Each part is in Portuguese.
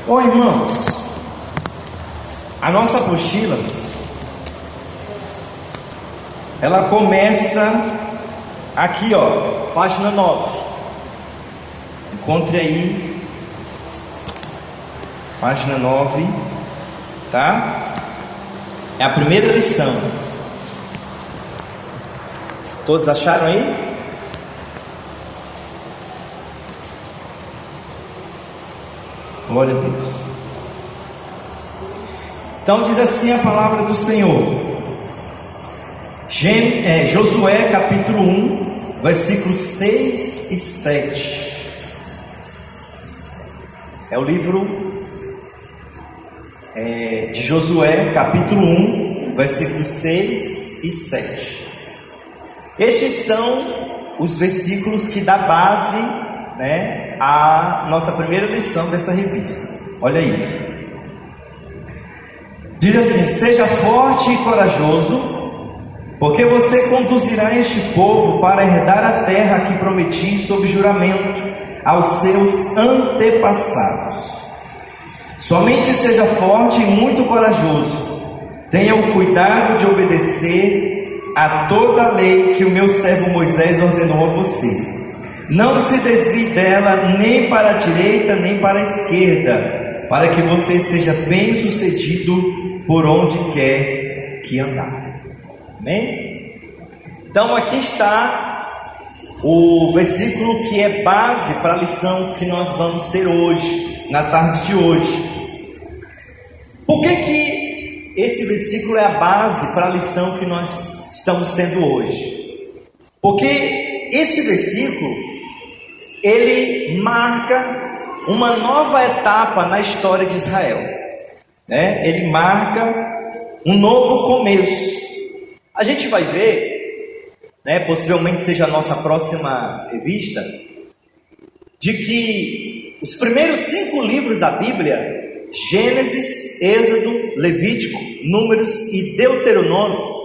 Ô irmãos, a nossa apostila, ela começa aqui, ó, página 9. Encontre aí, página 9, tá? É a primeira lição. Todos acharam aí? Glória a Deus. Então diz assim a palavra do Senhor. Josué capítulo 1, versículos 6 e 7. É o livro de Josué capítulo 1, versículos 6 e 7. Estes são os versículos que dá base, à nossa primeira lição dessa revista. Olha aí. Diz assim: seja forte e corajoso, porque você conduzirá este povo para herdar a terra que prometi sob juramento aos seus antepassados. Somente seja forte e muito corajoso. Tenha o cuidado de obedecer a toda a lei que o meu servo Moisés ordenou a você. Não se desvie dela nem para a direita nem para a esquerda, para que você seja bem sucedido por onde quer que andar. Amém? Então aqui está o versículo que é base para a lição que nós vamos ter hoje, na tarde de hoje. Por que esse versículo é a base para a lição que nós estamos tendo hoje? Porque esse versículo, ele marca uma nova etapa na história de Israel, Ele marca um novo começo. A gente vai ver, possivelmente seja a nossa próxima revista, de que os primeiros 5 livros da Bíblia, Gênesis, Êxodo, Levítico, Números e Deuteronômio,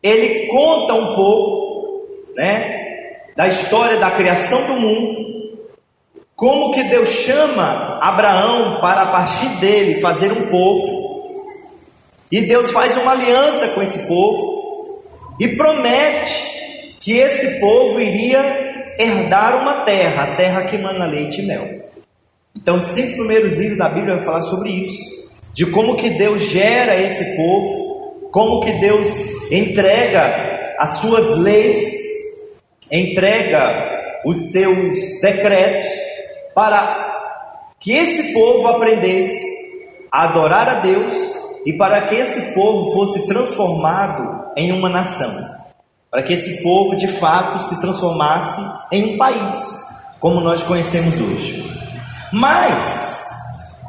ele conta um pouco, da história da criação do mundo, como que Deus chama Abraão para a partir dele fazer um povo, e Deus faz uma aliança com esse povo, e promete que esse povo iria herdar uma terra, a terra que mana leite e mel. Então os 5 primeiros livros da Bíblia vão falar sobre isso, de como que Deus gera esse povo, como que Deus entrega as suas leis, entrega os seus decretos, para que esse povo aprendesse a adorar a Deus, e para que esse povo fosse transformado em uma nação, para que esse povo de fato se transformasse em um país, como nós conhecemos hoje. Mas,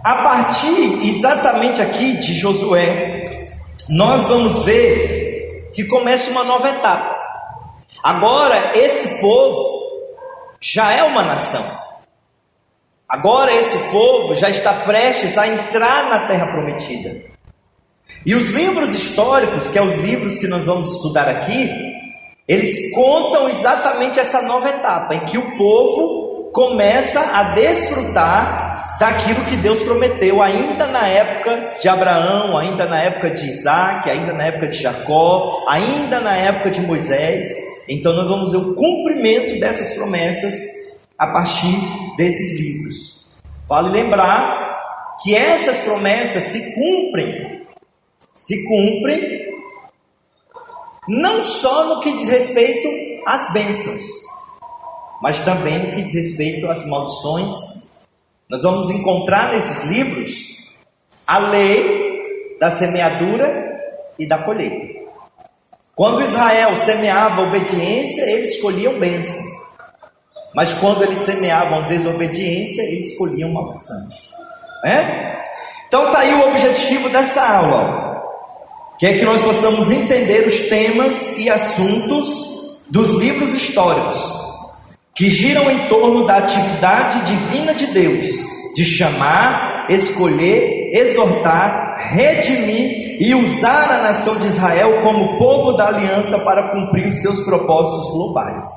a partir exatamente aqui de Josué, nós vamos ver que começa uma nova etapa. Agora esse povo já é uma nação. Agora esse povo já está prestes a entrar na terra prometida. E os livros históricos, que são os livros que nós vamos estudar aqui, eles contam exatamente essa nova etapa, em que o povo começa a desfrutar daquilo que Deus prometeu, ainda na época de Abraão, ainda na época de Isaac, ainda na época de Jacó, ainda na época de Moisés. Então nós vamos ver o cumprimento dessas promessas a partir desses livros. Vale lembrar que essas promessas se cumprem não só no que diz respeito às bênçãos, mas também no que diz respeito às maldições. Nós vamos encontrar nesses livros a lei da semeadura e da colheita. Quando Israel semeava obediência, eles escolhiam bênção. Mas quando eles semeavam desobediência, eles escolhiam maldição. Então está aí o objetivo dessa aula, que é que nós possamos entender os temas e assuntos dos livros históricos, que giram em torno da atividade divina de Deus, de chamar, escolher, exortar, redimir e usar a nação de Israel como povo da aliança para cumprir os seus propósitos globais.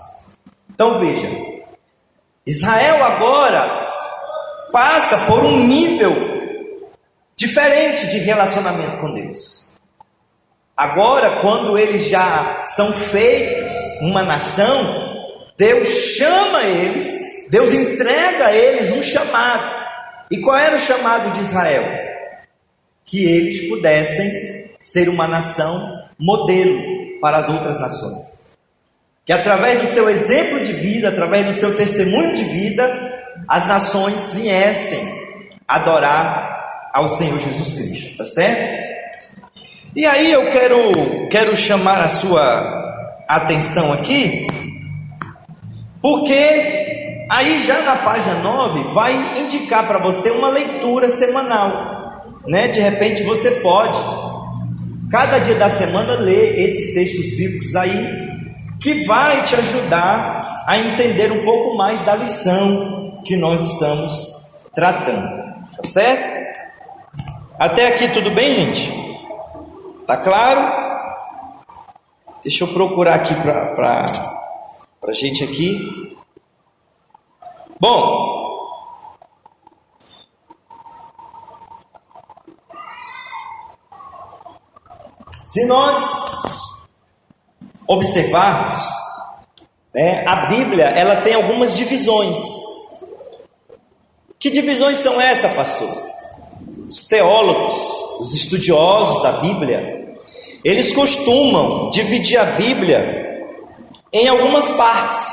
Então veja, Israel agora passa por um nível diferente de relacionamento com Deus. Agora, quando eles já são feitos uma nação, Deus chama eles, Deus entrega a eles um chamado. E qual era o chamado de Israel? Que eles pudessem ser uma nação modelo para as outras nações. Que através do seu exemplo de vida, através do seu testemunho de vida, as nações viessem adorar ao Senhor Jesus Cristo, tá certo? E aí eu quero chamar a sua atenção aqui, porque aí já na página 9 vai indicar para você uma leitura semanal, né? De repente você pode, cada dia da semana, ler esses textos bíblicos aí, que vai te ajudar a entender um pouco mais da lição que nós estamos tratando, tá certo? Até aqui tudo bem, gente? Tá claro? Deixa eu procurar aqui para gente aqui. Bom, se nós observarmos, né, a Bíblia, ela tem algumas divisões. Que divisões são essas, pastor? Os teólogos, os estudiosos da Bíblia, eles costumam dividir a Bíblia em algumas partes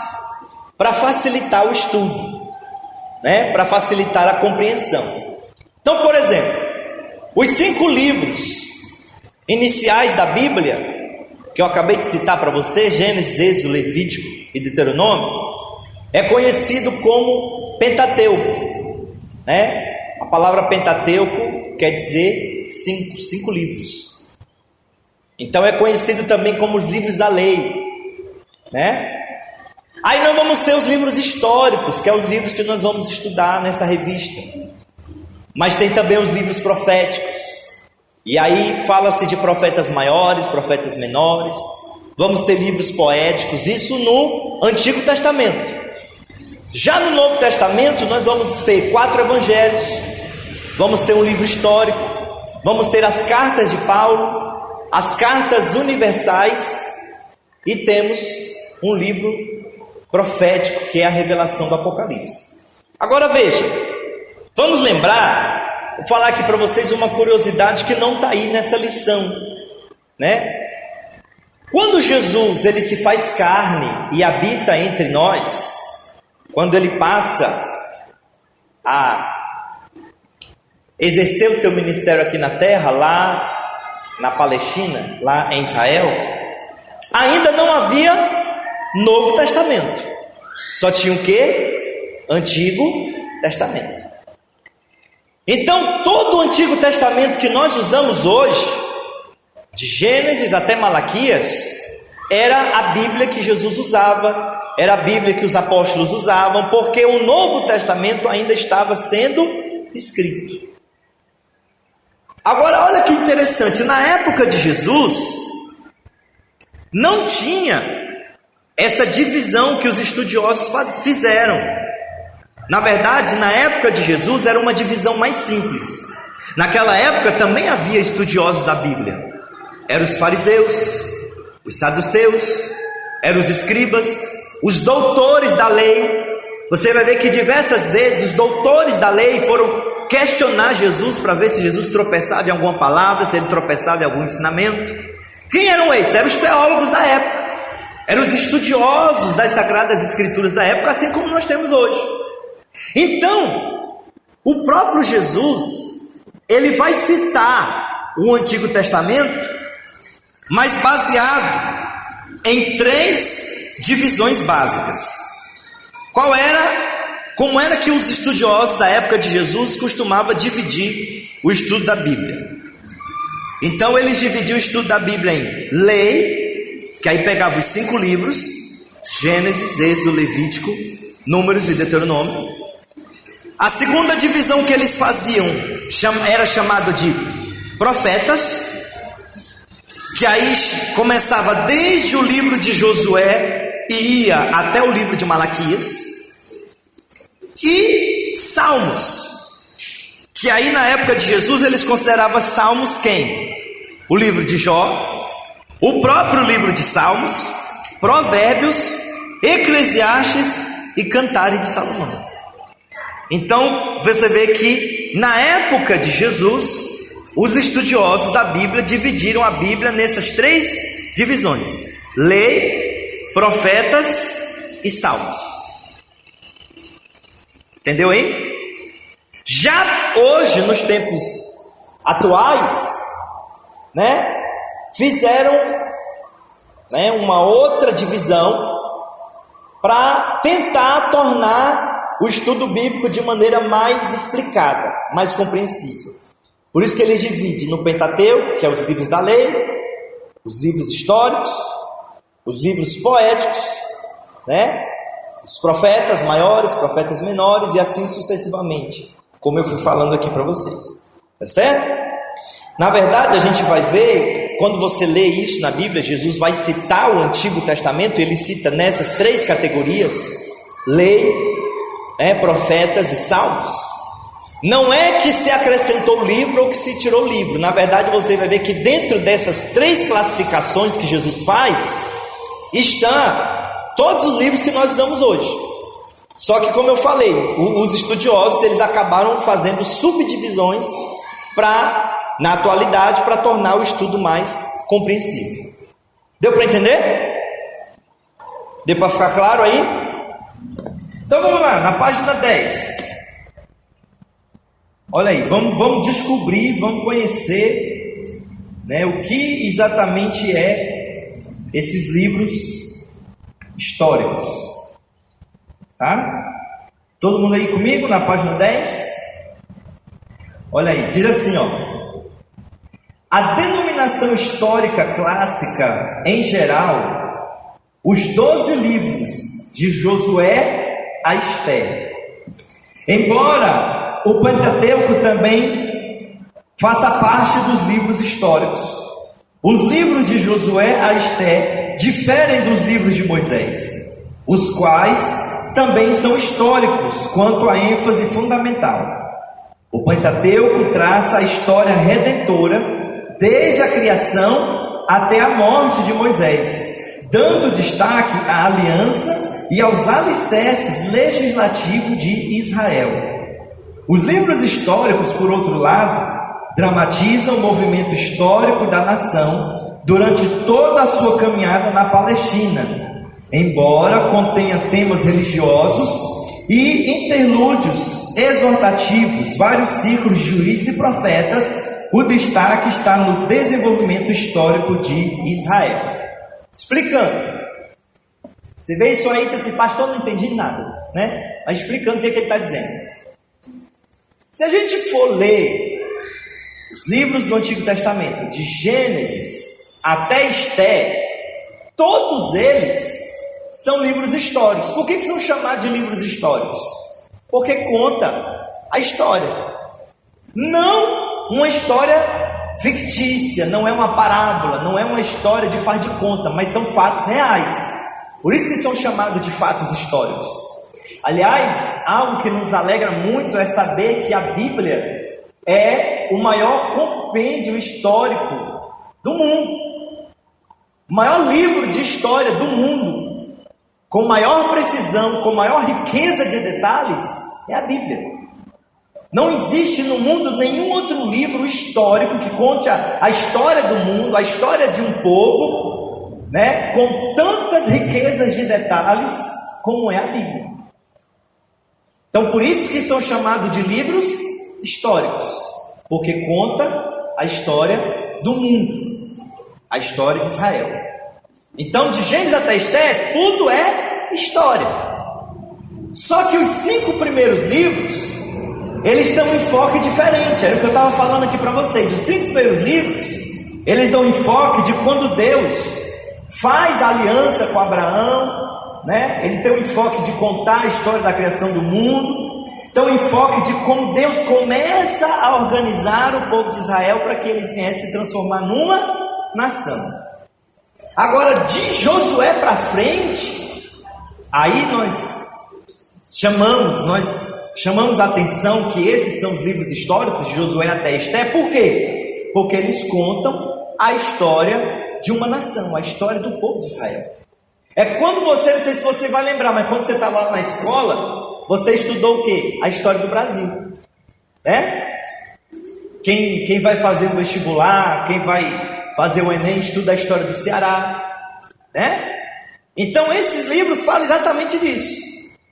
para facilitar o estudo, né? Para facilitar a compreensão. Então, por exemplo, os 5 livros iniciais da Bíblia, que eu acabei de citar para você, Gênesis, Êxodo, Levítico e Deuteronômio, é conhecido como Pentateuco, né? A palavra Pentateuco quer dizer 5 livros. Então é conhecido também como os livros da lei, né? Aí nós vamos ter os livros históricos, que é os livros que nós vamos estudar nessa revista. Mas tem também os livros proféticos. E aí fala-se de profetas maiores, profetas menores. Vamos ter livros poéticos, isso no Antigo Testamento. Já no Novo Testamento nós vamos ter 4 evangelhos, vamos ter um livro histórico, vamos ter as cartas de Paulo, as cartas universais, e temos um livro profético, que é a revelação do Apocalipse. Agora veja, vamos lembrar, vou falar aqui para vocês uma curiosidade que não está aí nessa lição, né? Quando Jesus ele se faz carne e habita entre nós, quando ele passa a exercer o seu ministério aqui na terra, lá na Palestina, lá em Israel, ainda não havia Novo Testamento, só tinha o quê? Antigo Testamento. Então todo o Antigo Testamento que nós usamos hoje, de Gênesis até Malaquias, era a Bíblia que Jesus usava, era a Bíblia que os apóstolos usavam, porque o Novo Testamento ainda estava sendo escrito. Agora olha que interessante, na época de Jesus não tinha essa divisão que os estudiosos fizeram. Na verdade, na época de Jesus era uma divisão mais simples. Naquela época também havia estudiosos da Bíblia. Eram os fariseus, os saduceus, eram os escribas, os doutores da lei. Você vai ver que diversas vezes os doutores da lei foram questionar Jesus para ver se Jesus tropeçava em alguma palavra, se ele tropeçava em algum ensinamento. Quem eram esses? Eram os teólogos da época, eram os estudiosos das Sagradas Escrituras da época, assim como nós temos hoje. Então, o próprio Jesus, ele vai citar o Antigo Testamento, mas baseado em 3 divisões básicas. Como era que os estudiosos da época de Jesus costumavam dividir o estudo da Bíblia? Então eles dividiam o estudo da Bíblia em lei, que aí pegava os 5 livros, Gênesis, Êxodo, Levítico, Números e Deuteronômio. A segunda divisão que eles faziam era chamada de profetas, que aí começava desde o livro de Josué e ia até o livro de Malaquias. E salmos, que aí na época de Jesus eles consideravam Salmos quem? O livro de Jó, o próprio livro de Salmos, Provérbios, Eclesiastes e Cantares de Salomão. Então você vê que na época de Jesus, os estudiosos da Bíblia dividiram a Bíblia nessas três divisões: lei, profetas e salmos. Entendeu aí? Já hoje, nos tempos atuais, fizeram uma outra divisão para tentar tornar o estudo bíblico de maneira mais explicada, mais compreensível. Por isso que eles dividem no Pentateuco, que é os livros da lei, os livros históricos, os livros poéticos, os profetas maiores, profetas menores e assim sucessivamente, como eu fui falando aqui para vocês, tá certo? Na verdade, a gente vai ver, quando você lê isso na Bíblia, Jesus vai citar o Antigo Testamento, ele cita nessas três categorias: lei, profetas e salmos. Não é que se acrescentou livro ou que se tirou livro. Na verdade, você vai ver que dentro dessas três classificações que Jesus faz, está todos os livros que nós usamos hoje. Só que, como eu falei, os estudiosos eles acabaram fazendo subdivisões na atualidade, para tornar o estudo mais compreensível. Deu para entender? Deu para ficar claro aí? Então vamos lá, na página 10. Olha aí, vamos descobrir, vamos conhecer, o que exatamente é esses livros históricos. Tá? Todo mundo aí comigo na página 10? Olha aí, diz assim, a denominação histórica clássica, em geral, os 12 livros de Josué a Esther. Embora o Pentateuco também faça parte dos livros históricos, os livros de Josué a Esther diferem dos livros de Moisés, os quais também são históricos quanto à ênfase fundamental. O Pentateuco traça a história redentora desde a criação até a morte de Moisés, dando destaque à aliança e aos alicerces legislativos de Israel. Os livros históricos, por outro lado, dramatizam o movimento histórico da nação durante toda a sua caminhada na Palestina, embora contenha temas religiosos e interlúdios exortativos, vários ciclos de juízes e profetas. O destaque está no desenvolvimento histórico de Israel. Explicando, você vê isso aí e diz assim: pastor, não entendi nada, Mas explicando o que ele está dizendo. Se a gente for ler os livros do Antigo Testamento, de Gênesis até Esther, todos eles são livros históricos. Por que são chamados de livros históricos? Porque conta a história, não uma história fictícia, não é uma parábola, não é uma história de faz de conta, mas são fatos reais. Por isso que são chamados de fatos históricos. Aliás, algo que nos alegra muito é saber que a Bíblia é o maior compêndio histórico do mundo, o maior livro de história do mundo, com maior precisão, com maior riqueza de detalhes, é a Bíblia. Não existe no mundo nenhum outro livro histórico que conte a história do mundo, a história de um povo, com tantas riquezas de detalhes como é a Bíblia. Então, por isso que são chamados de livros históricos, porque conta a história do mundo, a história de Israel. Então, de Gênesis até Esther, tudo é história. Só que os 5 primeiros livros, eles dão um enfoque diferente. Era o que eu estava falando aqui para vocês. Os 5 primeiros livros, eles dão um enfoque de quando Deus faz aliança com Abraão, Ele tem um enfoque de contar a história da criação do mundo. Então, o enfoque de como Deus começa a organizar o povo de Israel para que eles viessem se transformar numa nação. Agora, de Josué para frente, aí nós chamamos a atenção que esses são os livros históricos de Josué até Esté. Por quê? Porque eles contam a história de uma nação, a história do povo de Israel. É quando você, não sei se você vai lembrar, mas quando você estava lá na escola, você estudou o quê? A história do Brasil, né? Quem vai fazer o vestibular, quem vai fazer o Enem, estuda a história do Ceará, né? Então esses livros falam exatamente disso,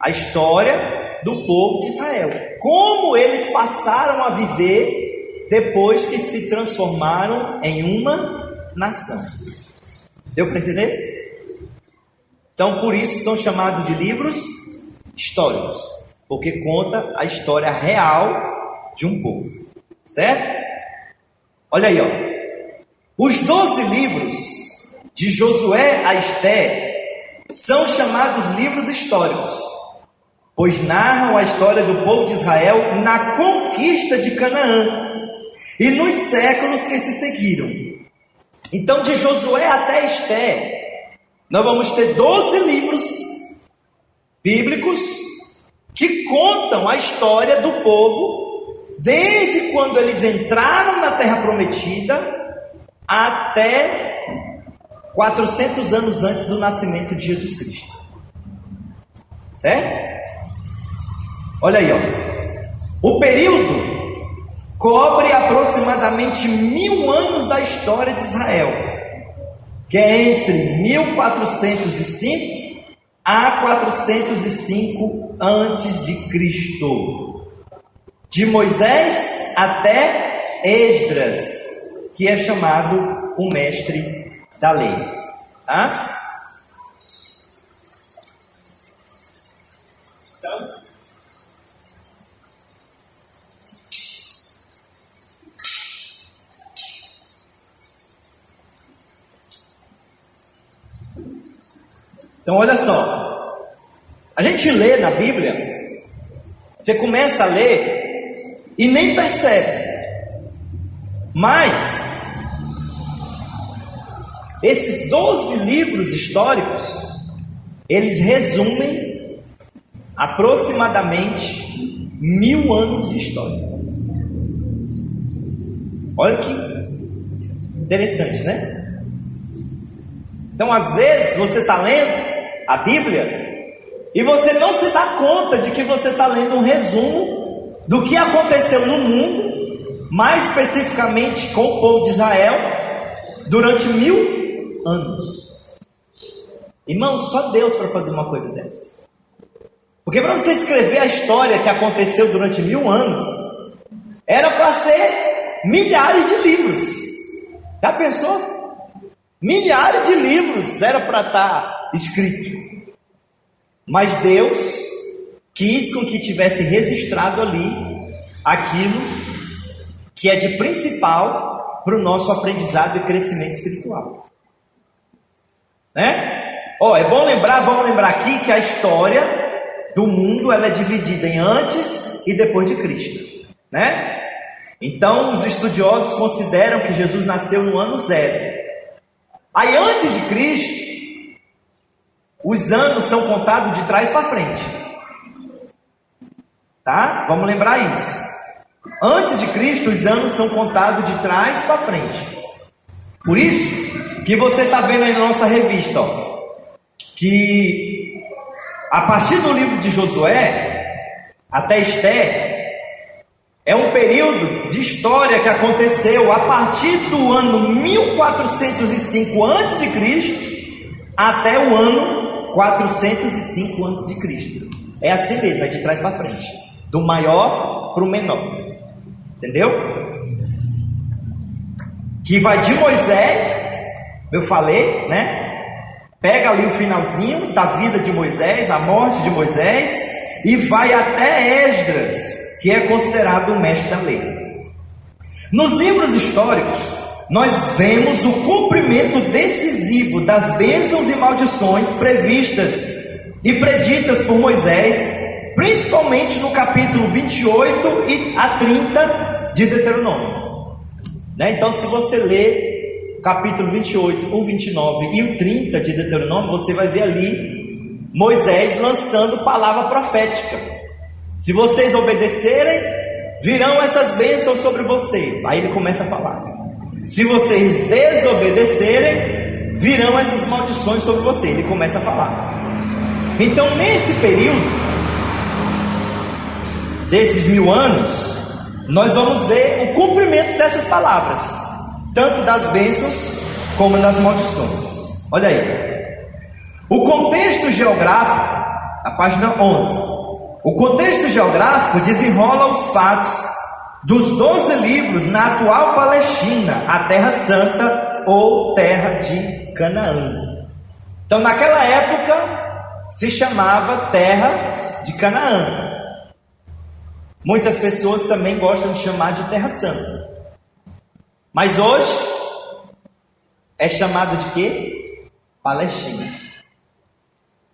a história do povo de Israel, como eles passaram a viver depois que se transformaram em uma nação. Deu para entender? Então por isso são chamados de livros históricos, porque conta a história real de um povo, certo? Olha aí, ó. Os 12 livros de Josué a Esté são chamados livros históricos, pois narram a história do povo de Israel na conquista de Canaã e nos séculos que se seguiram. Então de Josué até Esté nós vamos ter 12 livros bíblicos que contam a história do povo desde quando eles entraram na Terra Prometida até 400 anos antes do nascimento de Jesus Cristo. Certo? Olha aí, ó. O período cobre aproximadamente 1000 anos da história de Israel, que é entre 1405 a 405 antes de Cristo, de Moisés até Esdras, que é chamado o mestre da lei, tá? Então olha só, a gente lê na Bíblia, você começa a ler e nem percebe, mas esses 12 livros históricos, eles resumem aproximadamente 1000 anos de história. Olha que interessante, né? Então às vezes você está lendo a Bíblia e você não se dá conta de que você está lendo um resumo do que aconteceu no mundo, mais especificamente com o povo de Israel, durante 1000 anos. Irmão, só Deus para fazer uma coisa dessa. Porque para você escrever a história que aconteceu durante 1000 anos, era para ser milhares de livros. Já pensou? Milhares de livros era para estar escrito. Mas Deus quis com que tivesse registrado ali aquilo que é de principal para o nosso aprendizado e crescimento espiritual, né? É bom lembrar, vamos lembrar aqui que a história do mundo ela é dividida em antes e depois de Cristo, né? Então os estudiosos consideram que Jesus nasceu no ano 0. Aí antes de Cristo, os anos são contados de trás para frente, tá? Vamos lembrar isso. Antes de Cristo, os anos são contados de trás para frente. Por isso que você está vendo aí na nossa revista, ó, que a partir do livro de Josué até Esté é um período de história que aconteceu a partir do ano 1405 a.C. até o ano 405 a.C. É assim mesmo, é de trás para frente, do maior para o menor, entendeu? Que vai de Moisés, eu falei, né? Pega ali o finalzinho da vida de Moisés, a morte de Moisés, e vai até Esdras, que é considerado o mestre da lei. Nos livros históricos, nós vemos o cumprimento decisivo das bênçãos e maldições previstas e preditas por Moisés, principalmente no capítulo 28 e a 30 de Deuteronômio, né? Então se você ler o capítulo 28, o 29 e o 30 de Deuteronômio, você vai ver ali Moisés lançando palavra profética, Se vocês obedecerem, virão essas bênçãos sobre você. Aí ele começa a falar. Se vocês desobedecerem, virão essas maldições sobre você. Ele começa a falar. Então, nesse período, desses 1000 anos, nós vamos ver o cumprimento dessas palavras, tanto das bênçãos como das maldições. Olha aí. O contexto geográfico, a página 11. O contexto geográfico desenrola os fatos dos 12 livros na atual Palestina, a Terra Santa ou Terra de Canaã. Então, naquela época, se chamava Terra de Canaã. Muitas pessoas também gostam de chamar de Terra Santa. Mas hoje é chamado de quê? Palestina.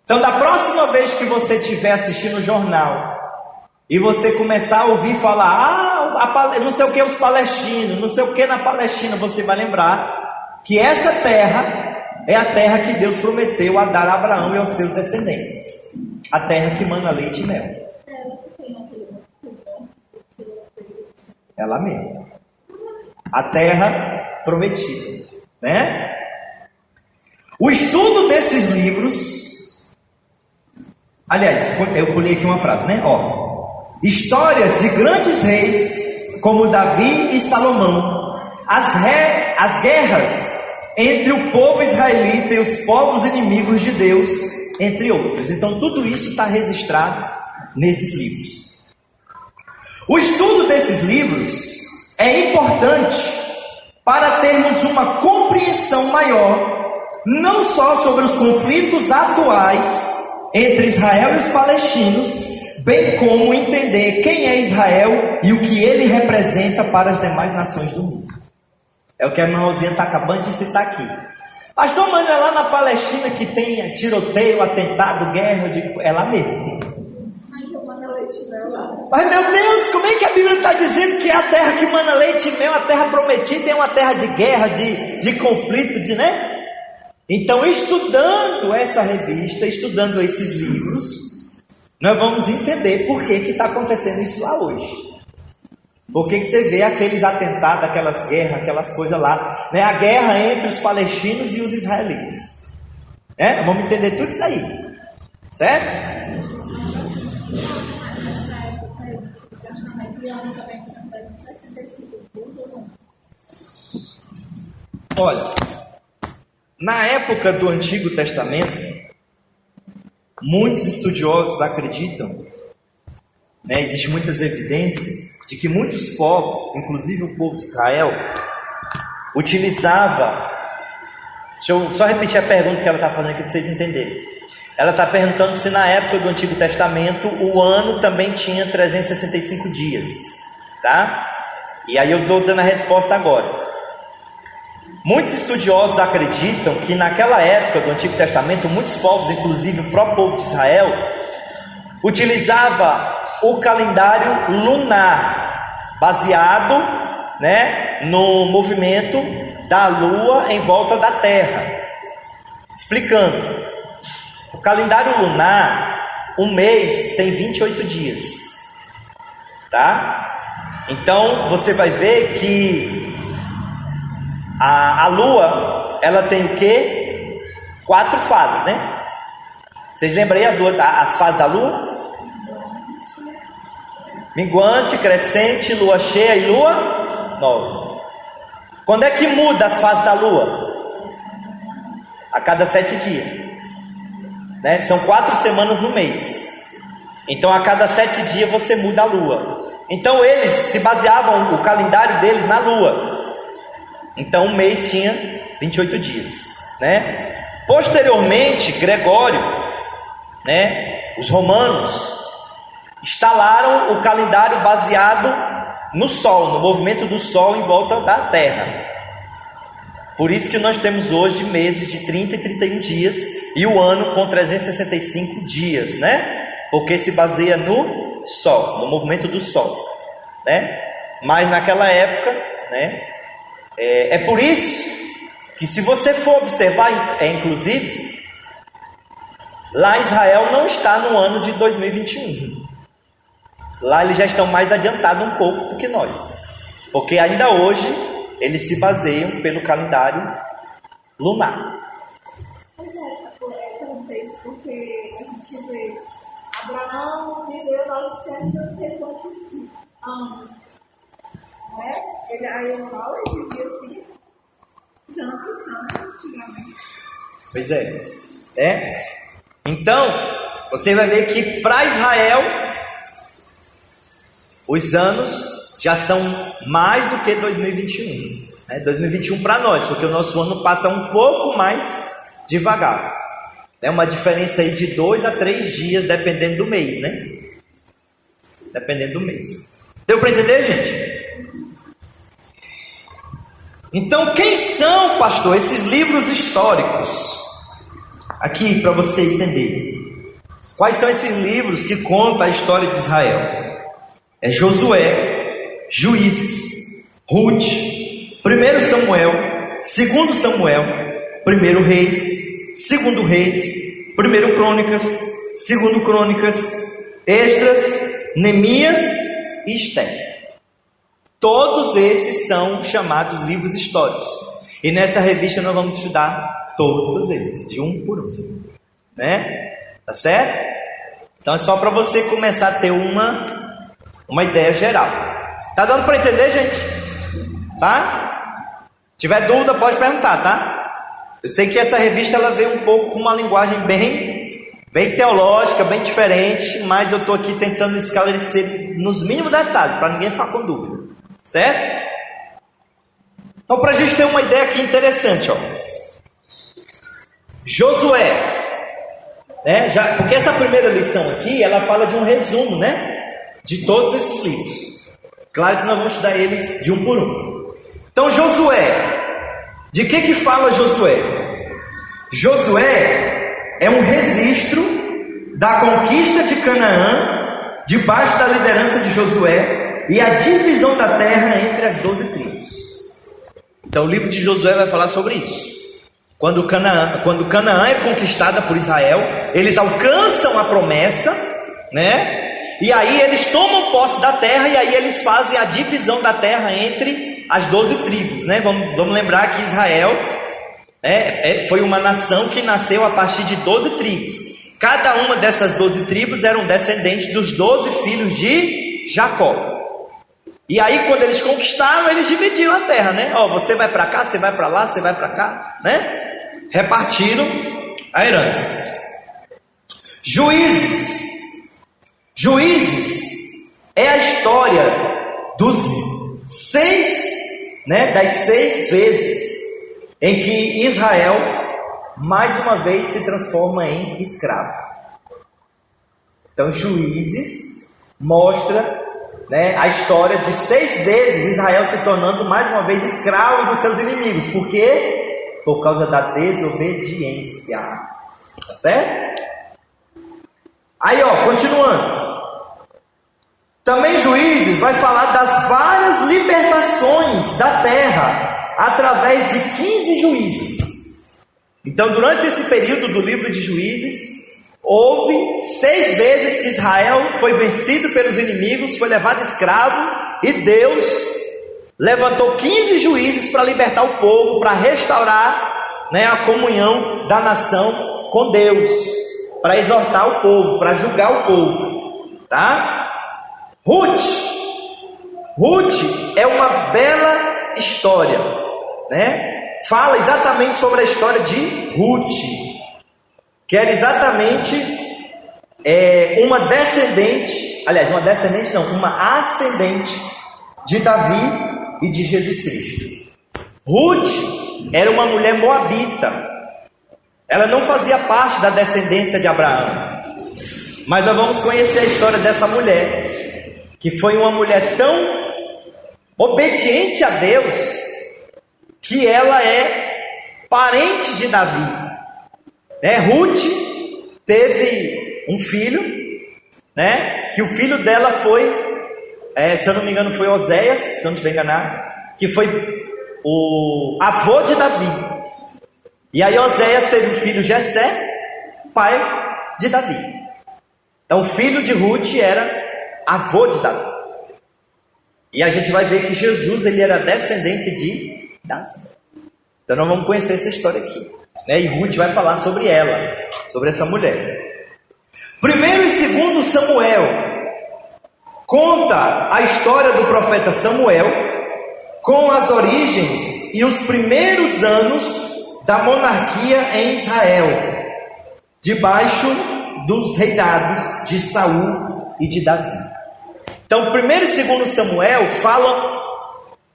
Então, da próxima vez que você estiver assistindo o jornal e você começar a ouvir falar, não sei o que os palestinos, não sei o que na Palestina, você vai lembrar que essa terra é a terra que Deus prometeu a dar a Abraão e aos seus descendentes. A terra que mana leite e mel. É lá mesmo. A terra prometida, né? O estudo desses livros, aliás, eu pulei aqui uma frase, né? Histórias de grandes reis como Davi e Salomão, as guerras entre o povo israelita e os povos inimigos de Deus, entre outros. Então tudo isso está registrado nesses livros. O estudo desses livros é importante para termos uma compreensão maior, não só sobre os conflitos atuais entre Israel e os palestinos, bem como entender quem é Israel e o que ele representa para as demais nações do mundo. É o que a irmã Rosinha está acabando de citar aqui. Pastor, mas é lá na Palestina que tem tiroteio, atentado, guerra, é lá mesmo. Mas meu Deus, como é que a Bíblia está dizendo que é a terra que mana leite e mel, a terra prometida, é uma terra de guerra, de conflito, né? Então, estudando essa revista, estudando esses livros, nós vamos entender por que está acontecendo isso lá hoje. Por que você vê aqueles atentados, aquelas guerras, aquelas coisas lá, né? A guerra entre os palestinos e os israelitas. Vamos entender tudo isso aí, certo? Olha, na época do Antigo Testamento, muitos estudiosos acreditam, existem muitas evidências de que muitos povos, inclusive o povo de Israel, utilizava. Deixa eu só repetir a pergunta que ela está fazendo aqui para vocês entenderem. Ela está perguntando se na época do Antigo Testamento o ano também tinha 365 dias, tá? E aí eu estou dando a resposta agora. Muitos estudiosos acreditam que naquela época do Antigo Testamento, muitos povos, inclusive o próprio povo de Israel, utilizava o calendário lunar, baseado, no movimento da lua em volta da terra. Explicando, o calendário lunar, um mês tem 28 dias, tá? Então você vai ver que a lua, ela tem o quê? 4 fases, né? Vocês lembram aí as fases da lua? Minguante, crescente, lua cheia e lua nova. Quando é que muda as fases da lua? A cada 7 dias, né? São 4 semanas no mês. Então a cada 7 dias você muda a lua. Então eles se baseavam, o calendário deles, na lua. Então um mês tinha 28 dias, né? Posteriormente, Gregório, os romanos instalaram o calendário baseado no Sol, no movimento do Sol em volta da Terra. Por isso que nós temos hoje meses de 30 e 31 dias e o ano com 365 dias, né? Porque se baseia no Sol, no movimento do Sol, né? Mas naquela época, é por isso que, se você for observar, Lá eles já estão mais adiantados um pouco do que nós, porque ainda hoje eles se baseiam pelo calendário lunar. Pois é, perguntei isso porque a gente vê Abraão viveu 900 não sei quantos anos, né? Aí eu falo e vivia assim, tantos anos antigamente. Pois é. Então, você vai ver que para Israel, os anos já são mais do que 2021. 2021 para nós, porque o nosso ano passa um pouco mais devagar. É uma diferença aí de 2 a 3 dias, dependendo do mês, né? Dependendo do mês. Deu para entender, gente? Então, quem são, pastor, esses livros históricos? Aqui, para você entender. Quais são esses livros que contam a história de Israel? É Josué, Juízes, Ruth, 1 Samuel, 2 Samuel, 1 Reis, 2 Reis, 1 Crônicas, 2 Crônicas, Esdras, Neemias e Esther. Todos esses são chamados livros históricos. E nessa revista nós vamos estudar todos eles, de um por um. Né? Tá certo? Então é só para você começar a ter uma ideia geral. Tá dando para entender, gente? Tá? Se tiver dúvida, pode perguntar, tá? Eu sei que essa revista ela veio um pouco com uma linguagem bem teológica, bem diferente, mas eu estou aqui tentando esclarecer nos mínimos detalhes, para ninguém ficar com dúvida. Certo? Então, para a gente ter uma ideia aqui interessante, ó. Josué, né? Porque essa primeira lição aqui, ela fala de um resumo, né? De todos esses livros. Claro que nós vamos estudar eles de um por um. Então, Josué, de que fala Josué? Josué é um registro da conquista de Canaã, debaixo da liderança de Josué, e a divisão da terra entre as 12 tribos. Então, o livro de Josué vai falar sobre isso. Quando Canaã é conquistada por Israel, eles alcançam a promessa, né? E aí eles tomam posse da terra, e aí eles fazem a divisão da terra entre as 12 tribos, né? Vamos lembrar que Israel foi uma nação que nasceu a partir de 12 tribos. Cada uma dessas 12 tribos eram descendentes dos 12 filhos de Jacó. E aí quando eles conquistaram, eles dividiram a terra, né? Você vai para cá, você vai para lá, você vai para cá, né? Repartiram a herança. Juízes é a história dos 6, né, das 6 vezes em que Israel mais uma vez se transforma em escravo. Então Juízes mostra, né, a história de 6 vezes Israel se tornando mais uma vez escravo dos seus inimigos. Por quê? Por causa da desobediência. Tá certo? Aí, continuando. Também Juízes vai falar das várias libertações da terra através de 15 juízes. Então, durante esse período do livro de Juízes, houve 6 vezes que Israel foi vencido pelos inimigos, foi levado escravo, e Deus levantou 15 juízes para libertar o povo, para restaurar, né, a comunhão da nação com Deus, para exortar o povo, para julgar o povo, tá? Ruth é uma bela história, né? Fala exatamente sobre a história de Ruth, que era exatamente uma ascendente de Davi e de Jesus Cristo. Ruth era uma mulher moabita. Ela não fazia parte da descendência de Abraão. Mas nós vamos conhecer a história dessa mulher, que foi uma mulher tão obediente a Deus, que ela é parente de Davi. Ruth teve um filho, né? Que o filho dela foi, se eu não me engano, foi Oséias, se eu não estiver enganado, que foi o avô de Davi. E aí Oséias teve o filho Jessé, pai de Davi. Então o filho de Ruth era avô de Davi. E a gente vai ver que Jesus, ele era descendente de Davi. Então nós vamos conhecer essa história aqui, né? E Ruth vai falar sobre ela, sobre essa mulher. 1º e 2º Samuel conta a história do profeta Samuel com as origens e os primeiros anos da monarquia em Israel, debaixo dos reinados de Saul e de Davi. Então, 1º e 2º Samuel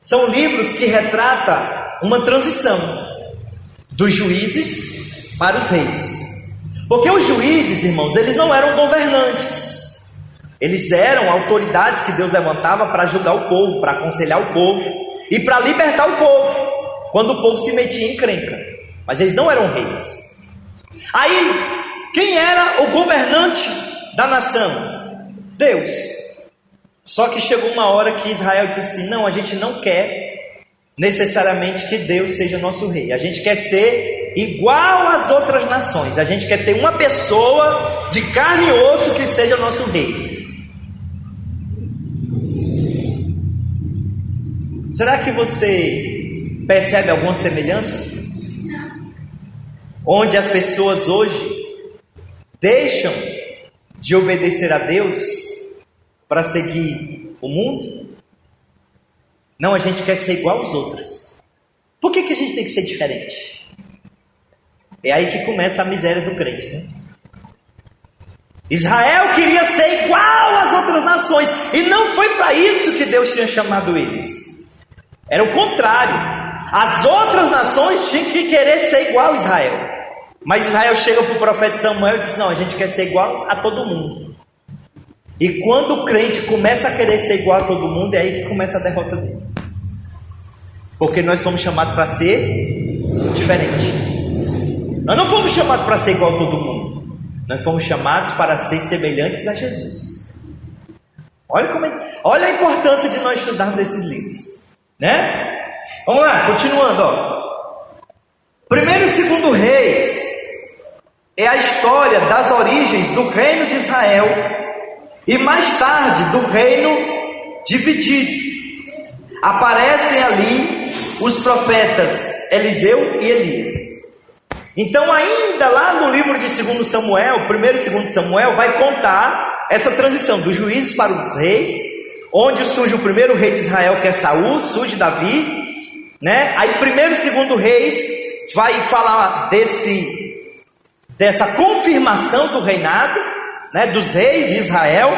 são livros que retratam uma transição dos juízes para os reis. Porque os juízes, irmãos, eles não eram governantes. Eles eram autoridades que Deus levantava para julgar o povo, para aconselhar o povo e para libertar o povo, quando o povo se metia em encrenca. Mas eles não eram reis. Aí, quem era o governante da nação? Deus. Só que chegou uma hora que Israel disse assim: não, a gente não quer necessariamente que Deus seja nosso rei. A gente quer ser igual às outras nações. A gente quer ter uma pessoa de carne e osso que seja nosso rei. Será que você percebe alguma semelhança? Onde as pessoas hoje deixam de obedecer a Deus para seguir o mundo? Não, a gente quer ser igual aos outros. Por que a gente tem que ser diferente? É aí que começa a miséria do crente, né? Israel queria ser igual às outras nações, e não foi para isso que Deus tinha chamado eles. Era o contrário. As outras nações tinham que querer ser igual a Israel. Mas Israel chega para o profeta Samuel e diz: não, a gente quer ser igual a todo mundo. E quando o crente começa a querer ser igual a todo mundo, é aí que começa a derrota dele. Porque nós somos chamados para ser diferente. Nós não fomos chamados para ser igual a todo mundo. Nós fomos chamados para ser semelhantes a Jesus. Olha a importância de nós estudarmos esses livros, né? Vamos lá, continuando, ó. 1º e 2º Reis é a história das origens do reino de Israel e mais tarde do reino dividido. Aparecem ali os profetas Eliseu e Elias. Então, ainda lá no livro de 2 Samuel, 1º e 2 Samuel, vai contar essa transição dos juízes para os reis, onde surge o primeiro rei de Israel, que é Saul, surge Davi, né? Aí 1º e 2º Reis vai falar dessa confirmação do reinado, né, dos reis de Israel,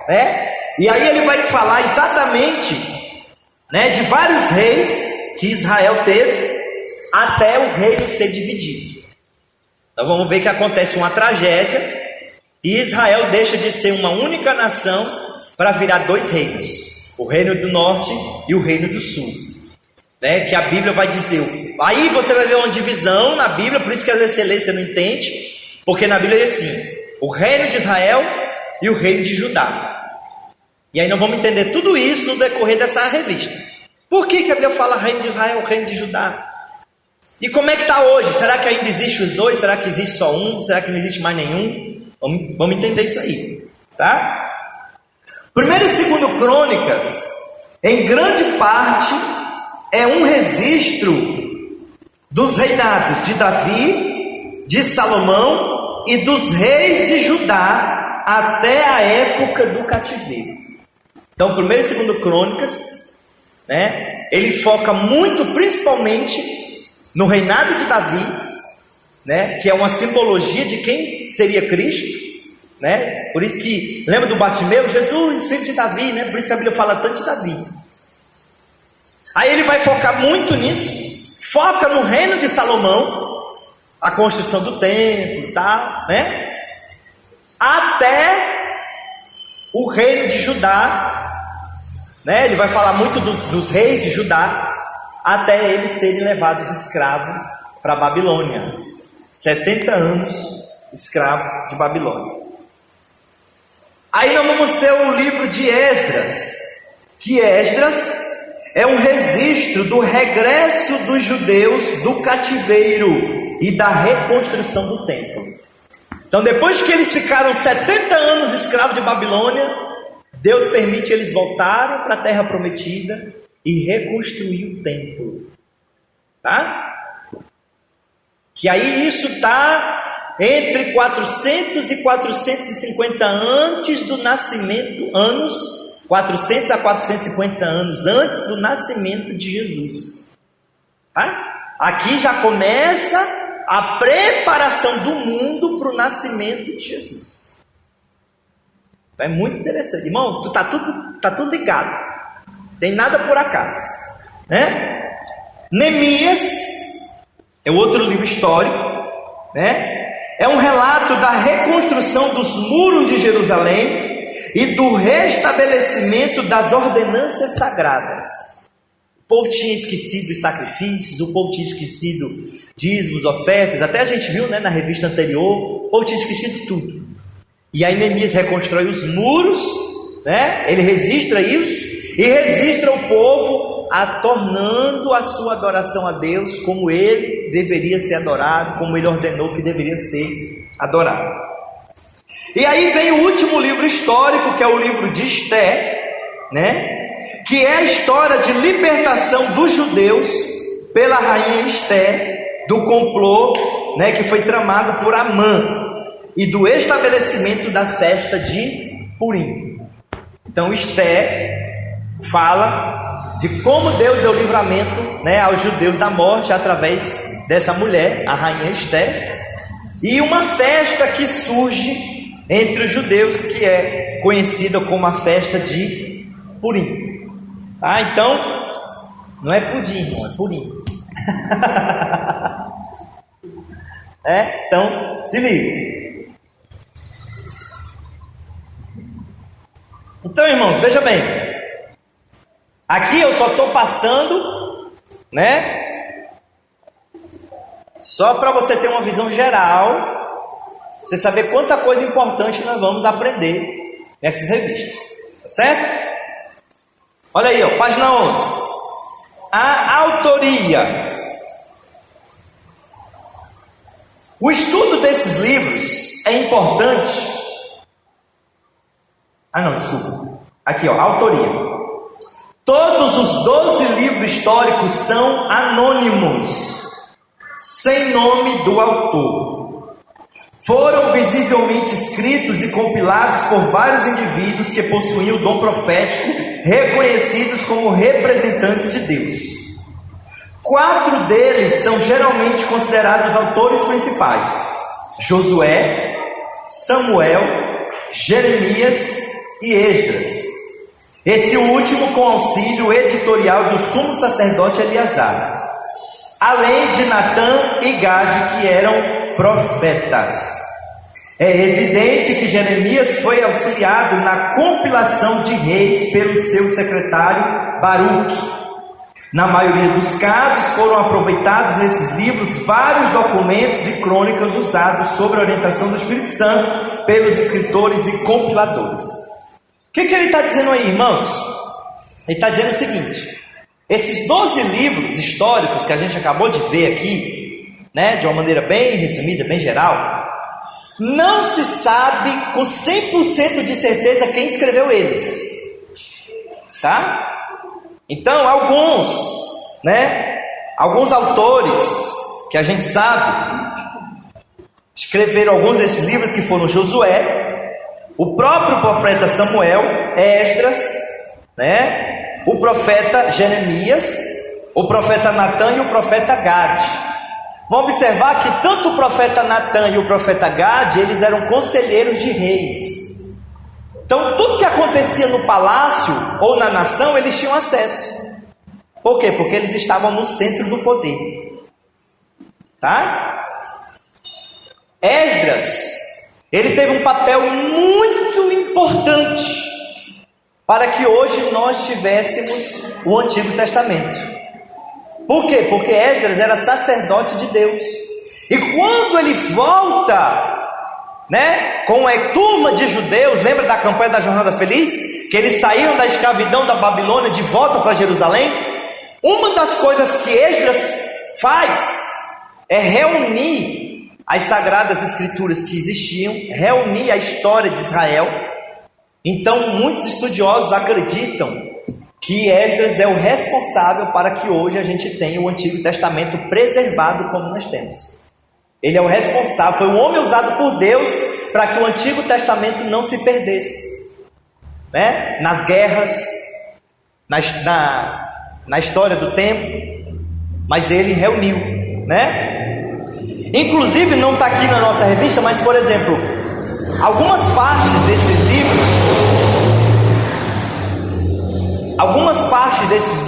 né? E aí ele vai falar exatamente, né, de vários reis que Israel teve até o reino ser dividido. Então vamos ver que acontece uma tragédia e Israel deixa de ser uma única nação para virar 2 reinos, o reino do norte e o reino do sul, né? Que a Bíblia vai dizer. Aí você vai ver uma divisão na Bíblia, por isso que às vezes você lê, você não entende, porque na Bíblia diz assim: o reino de Israel e o reino de Judá. E aí nós vamos entender tudo isso no decorrer dessa revista. Por que a Bíblia fala reino de Israel, reino de Judá? E como é que está hoje? Será que ainda existe os 2? Será que existe só um? Será que não existe mais nenhum? Vamos entender isso aí, tá? 1º e 2º Crônicas, em grande parte, é um registro dos reinados de Davi, de Salomão e dos reis de Judá até a época do cativeiro. Então, 1º e 2º Crônicas, né, ele foca muito, principalmente, no reinado de Davi, né, que é uma simbologia de quem seria Cristo, né? Por isso que, lembra do Bartimeu? Jesus, filho de Davi, né? Por isso que a Bíblia fala tanto de Davi. Aí ele vai focar muito nisso, foca no reino de Salomão, a construção do templo e tal, né? Até o reino de Judá, né? Ele vai falar muito dos reis de Judá, até eles serem levados escravos para a Babilônia. 70 anos escravo de Babilônia. Aí nós vamos ter o livro de Esdras, que Esdras é um registro do regresso dos judeus do cativeiro e da reconstrução do templo. Então, depois que eles ficaram 70 anos escravos de Babilônia, Deus permite eles voltarem para a terra prometida e reconstruir o templo. Tá? Que aí isso está entre 400 e 450 antes do nascimento, 400 a 450 anos antes do nascimento de Jesus. Tá? Aqui já começa a preparação do mundo para o nascimento de Jesus. É muito interessante, irmão. Tá tudo ligado. Tem nada por acaso, né? Neemias é outro livro histórico, né? É um relato da reconstrução dos muros de Jerusalém e do restabelecimento das ordenanças sagradas. O povo tinha esquecido os sacrifícios, o povo tinha esquecido dízimos, ofertas, até a gente viu, né, na revista anterior, o povo tinha esquecido tudo. E aí Neemias reconstrói os muros, né? Ele registra isso e registra o povo tornando a sua adoração a Deus como ele deveria ser adorado, como ele ordenou que deveria ser adorado. E aí vem o último livro histórico, que é o livro de Esté, né? Que é a história de libertação dos judeus pela rainha Esté, do complô, né, que foi tramado por Amã, e do estabelecimento da festa de Purim. Então Esté fala de como Deus deu livramento, né, aos judeus da morte através dessa mulher, a rainha Esté, e uma festa que surge entre os judeus que é conhecida como a festa de Purim. Ah, então não é pudim, irmão, é Purim. Então se liga. Então, irmãos, veja bem. Aqui eu só estou passando, né? Só para você ter uma visão geral, você saber quanta coisa importante nós vamos aprender nessas revistas, tá certo? Olha aí, ó, página 11. A autoria. O estudo desses livros é importante. Desculpa. Aqui, ó, autoria. Todos os 12 livros históricos são anônimos, sem nome do autor. Foram visivelmente escritos e compilados por vários indivíduos que possuíam o dom profético, reconhecidos como representantes de Deus. 4 deles são geralmente considerados autores principais: Josué, Samuel, Jeremias e Esdras. Esse último com auxílio editorial do sumo sacerdote Eleazar, além de Natã e Gade, que eram profetas. É evidente que Jeremias foi auxiliado na compilação de reis pelo seu secretário Baruque. Na maioria dos casos foram aproveitados nesses livros vários documentos e crônicas usados sob a orientação do Espírito Santo pelos escritores e compiladores. O que ele está dizendo aí, irmãos? Ele está dizendo o seguinte: esses 12 livros históricos que a gente acabou de ver aqui, né, de uma maneira bem resumida, bem geral, não se sabe com 100% de certeza quem escreveu eles, tá? Então, alguns autores que a gente sabe escreveram alguns desses livros, que foram Josué, o próprio profeta Samuel, Esdras, né? O profeta Jeremias, o profeta Natã e o profeta Gade. Vamos observar que tanto o profeta Natã e o profeta Gade, eles eram conselheiros de reis. Então, tudo que acontecia no palácio ou na nação, eles tinham acesso. Por quê? Porque eles estavam no centro do poder. Tá? Esdras, ele teve um papel muito importante para que hoje nós tivéssemos o Antigo Testamento. Por quê? Porque Esdras era sacerdote de Deus. E quando ele volta, né, com a turma de judeus, lembra da campanha da Jornada Feliz? Que eles saíram da escravidão da Babilônia de volta para Jerusalém. Uma das coisas que Esdras faz é reunir as sagradas escrituras que existiam, reunir a história de Israel Então, muitos estudiosos acreditam que Esdras é o responsável para que hoje a gente tenha o Antigo Testamento preservado como nós temos. Ele é o responsável, foi um homem usado por Deus para que o Antigo Testamento não se perdesse, né? Nas guerras, na história do tempo, mas ele reuniu, né? Inclusive, não está aqui na nossa revista, mas, por exemplo, algumas partes desses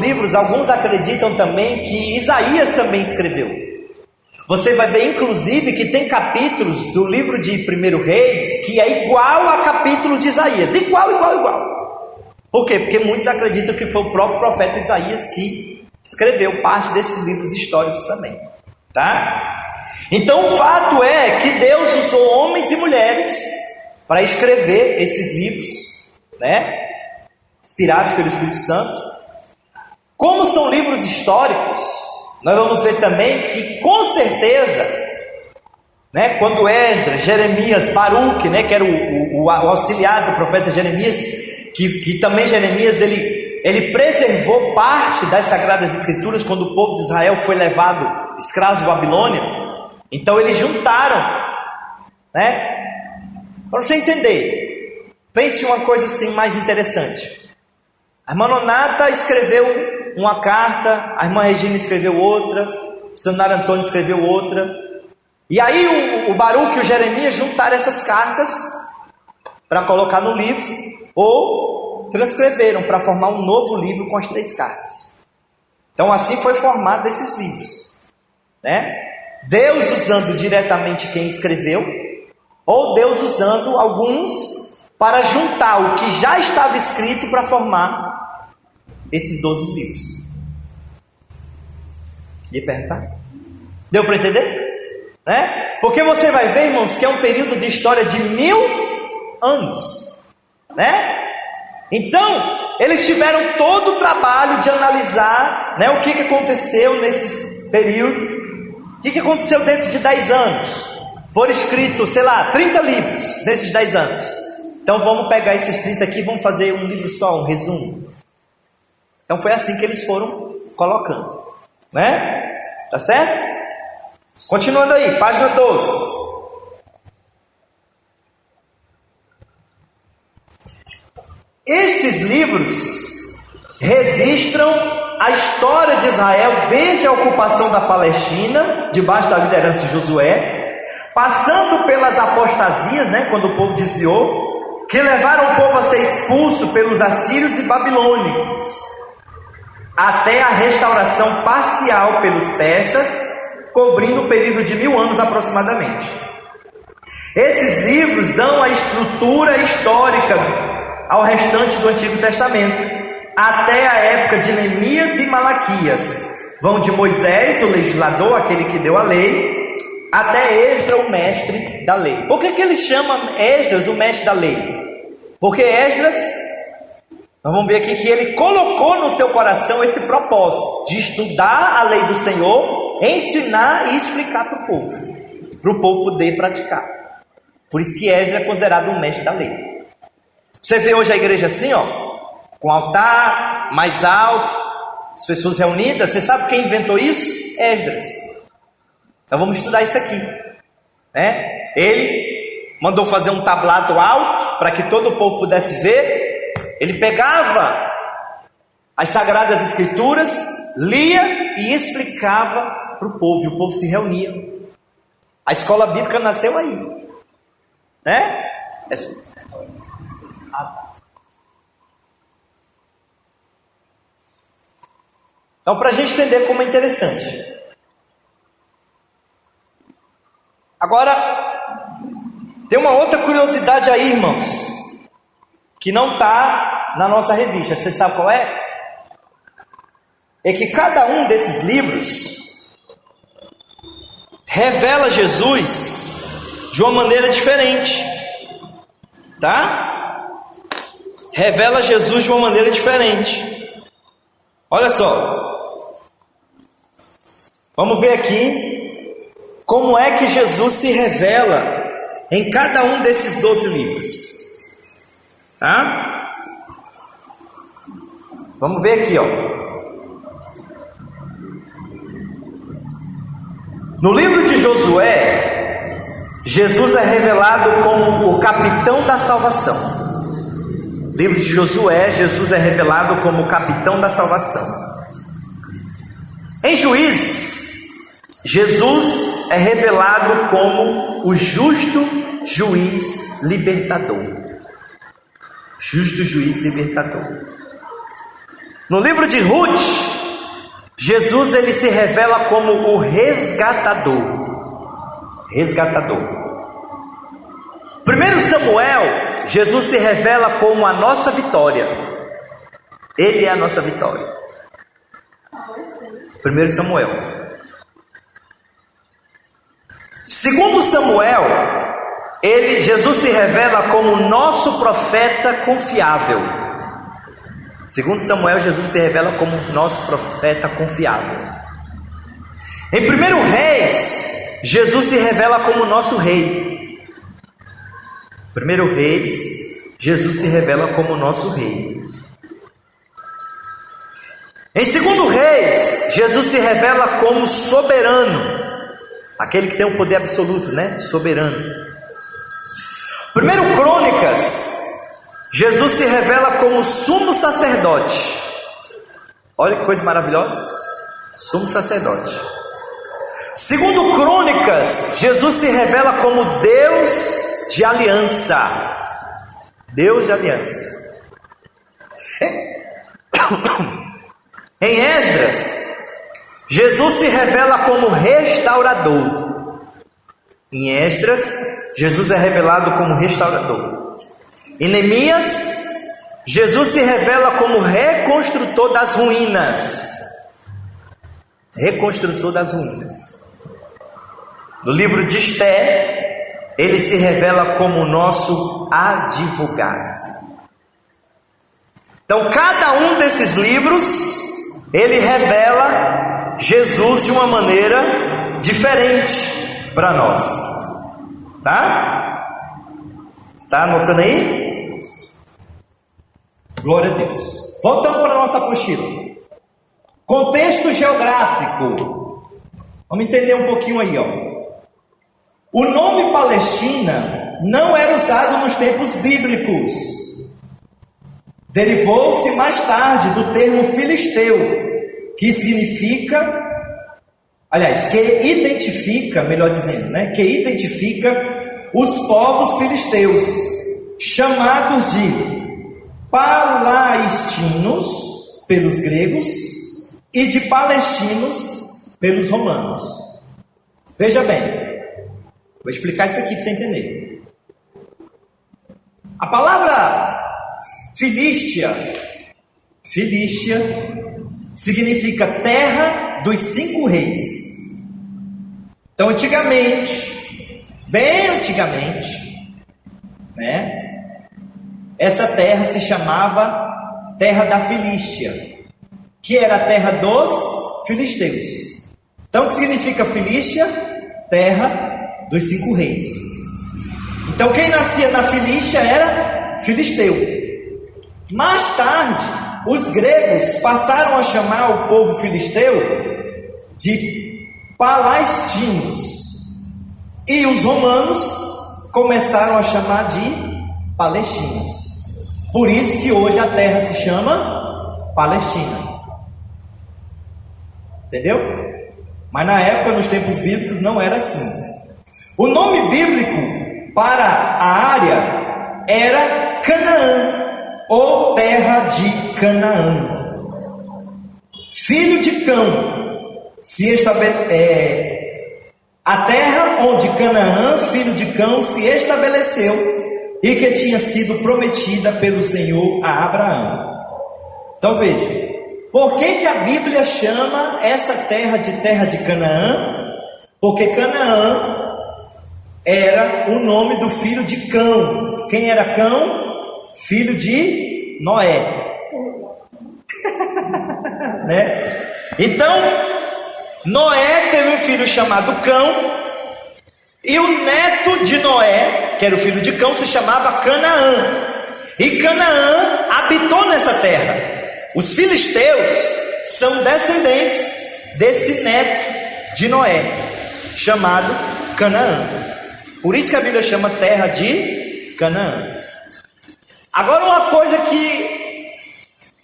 livros, alguns acreditam também que Isaías também escreveu. Você vai ver, inclusive, que tem capítulos do livro de 1 Reis que é igual a capítulo de Isaías. Igual. Por quê? Porque muitos acreditam que foi o próprio profeta Isaías que escreveu parte desses livros históricos também. Tá? Então, o fato é que Deus usou homens e mulheres para escrever esses livros, né? Inspirados pelo Espírito Santo. Como são livros históricos, nós vamos ver também que, com certeza, né, quando Esdras, Jeremias, Baruque, né, que era o auxiliar do profeta Jeremias, que também Jeremias, ele preservou parte das Sagradas Escrituras quando o povo de Israel foi levado escravo de Babilônia. Então eles juntaram, né? Para você entender, pense uma coisa assim mais interessante. A irmã Nonata escreveu uma carta, a irmã Regina escreveu outra, o missionário Antônio escreveu outra, e aí o Baruque e o Jeremias juntaram essas cartas para colocar no livro, ou transcreveram para formar um novo livro com as 3 cartas. Então assim foi formado esses livros, né? Deus usando diretamente quem escreveu, ou Deus usando alguns para juntar o que já estava escrito para formar esses 12 livros. Ia perguntar? Deu para entender? Né? Porque você vai ver, irmãos, que é um período de história de 1000 anos, né? Então, eles tiveram todo o trabalho de analisar, né, o que aconteceu nesses períodos. O que aconteceu dentro de 10 anos? Foram escritos, 30 livros nesses 10 anos. Então vamos pegar esses 30 aqui e vamos fazer um livro só, um resumo. Então foi assim que eles foram colocando, né? Tá certo? Continuando aí, página 12. Estes livros registram a história de Israel desde a ocupação da Palestina, debaixo da liderança de Josué, passando pelas apostasias, né, quando o povo desviou, que levaram o povo a ser expulso pelos assírios e babilônicos, até a restauração parcial pelos persas, cobrindo o período de 1000 anos aproximadamente. Esses livros dão a estrutura histórica ao restante do Antigo Testamento, até a época de Neemias e Malaquias. Vão de Moisés, o legislador, aquele que deu a lei, até Esdras, o mestre da lei. Por que ele chama Esdras o mestre da lei? Porque Esdras, nós vamos ver aqui que ele colocou no seu coração esse propósito de estudar a lei do Senhor, ensinar e explicar para o povo poder praticar. Por isso que Esdras é considerado um mestre da lei. Você vê hoje a igreja assim, ó, com altar mais alto, as pessoas reunidas. Você sabe quem inventou isso? Esdras. Então vamos estudar isso aqui, né? Ele mandou fazer um tablado alto para que todo o povo pudesse ver. Ele pegava as Sagradas Escrituras, lia e explicava para o povo, e o povo se reunia. A escola bíblica nasceu aí, né? Então, para a gente entender como é interessante. Agora, tem uma outra curiosidade aí, irmãos, que não está na nossa revista. Você sabe qual é? É que cada um desses livros revela Jesus de uma maneira diferente, tá? Revela Jesus de uma maneira diferente. Olha só. Vamos ver aqui como é que Jesus se revela em cada um desses 12 livros. Tá? Vamos ver aqui, ó. No livro de Josué, Jesus é revelado como o capitão da salvação. No livro de Josué, Jesus é revelado como o capitão da salvação. Em Juízes, Jesus é revelado como o justo juiz libertador. Justo juiz libertador. No livro de Ruth, Jesus ele se revela como o resgatador. Resgatador. 1 Samuel, Jesus se revela como a nossa vitória. Ele é a nossa vitória. 1 Samuel. 2 Samuel, Jesus se revela como o nosso profeta confiável. 2 Samuel, Jesus se revela como nosso profeta confiável. Em 1 Reis, Jesus se revela como nosso rei. 1 Reis, Jesus se revela como nosso rei. Em 2 Reis, Jesus se revela como soberano. Aquele que tem o poder absoluto, né? Soberano. 1 Crônicas, Jesus se revela como sumo sacerdote. Olha que coisa maravilhosa. Sumo sacerdote. 2 Crônicas, Jesus se revela como Deus de aliança. Deus de aliança. Em Esdras, Jesus se revela como restaurador. Em Esdras, Jesus é revelado como restaurador. Em Neemias, Jesus se revela como reconstrutor das ruínas. Reconstrutor das ruínas. No livro de Esté, ele se revela como nosso advogado. Então, cada um desses livros, ele revela Jesus de uma maneira diferente para nós. Tá? Está anotando aí? Glória a Deus. Voltando para a nossa apostila. Contexto geográfico. Vamos entender um pouquinho aí, ó. O nome Palestina não era usado nos tempos bíblicos. Derivou-se mais tarde do termo filisteu, que significa, aliás, que identifica, melhor dizendo, né? Que identifica os povos filisteus, chamados de palestinos pelos gregos e de palestinos pelos romanos. Veja bem, vou explicar isso aqui para você entender. A palavra Filístia significa terra dos 5 reis. Então, antigamente, bem antigamente, né, essa terra se chamava terra da Filístia, que era a terra dos filisteus. Então, o que significa Filístia? Terra dos 5 reis. Então, quem nascia na Filístia era filisteu. Mais tarde, os gregos passaram a chamar o povo filisteu de palestinos, e os romanos começaram a chamar de palestinos. Por isso que hoje a terra se chama Palestina. Entendeu? Mas na época, nos tempos bíblicos, não era assim. O nome bíblico para a área era Canaã, ou terra de Canaã. Filho de Cão, a terra onde Canaã, filho de Cão, se estabeleceu e que tinha sido prometida pelo Senhor a Abraão. Então veja, por que a Bíblia chama essa terra de Canaã? Porque Canaã era o nome do filho de Cão. Quem era Cão? Filho de Noé. Né? Então, Noé teve um filho chamado Cão, e o neto de Noé, que era o filho de Cão, se chamava Canaã. E Canaã habitou nessa terra. Os filisteus são descendentes desse neto de Noé, chamado Canaã. Por isso que a Bíblia chama terra de Canaã. Agora uma coisa que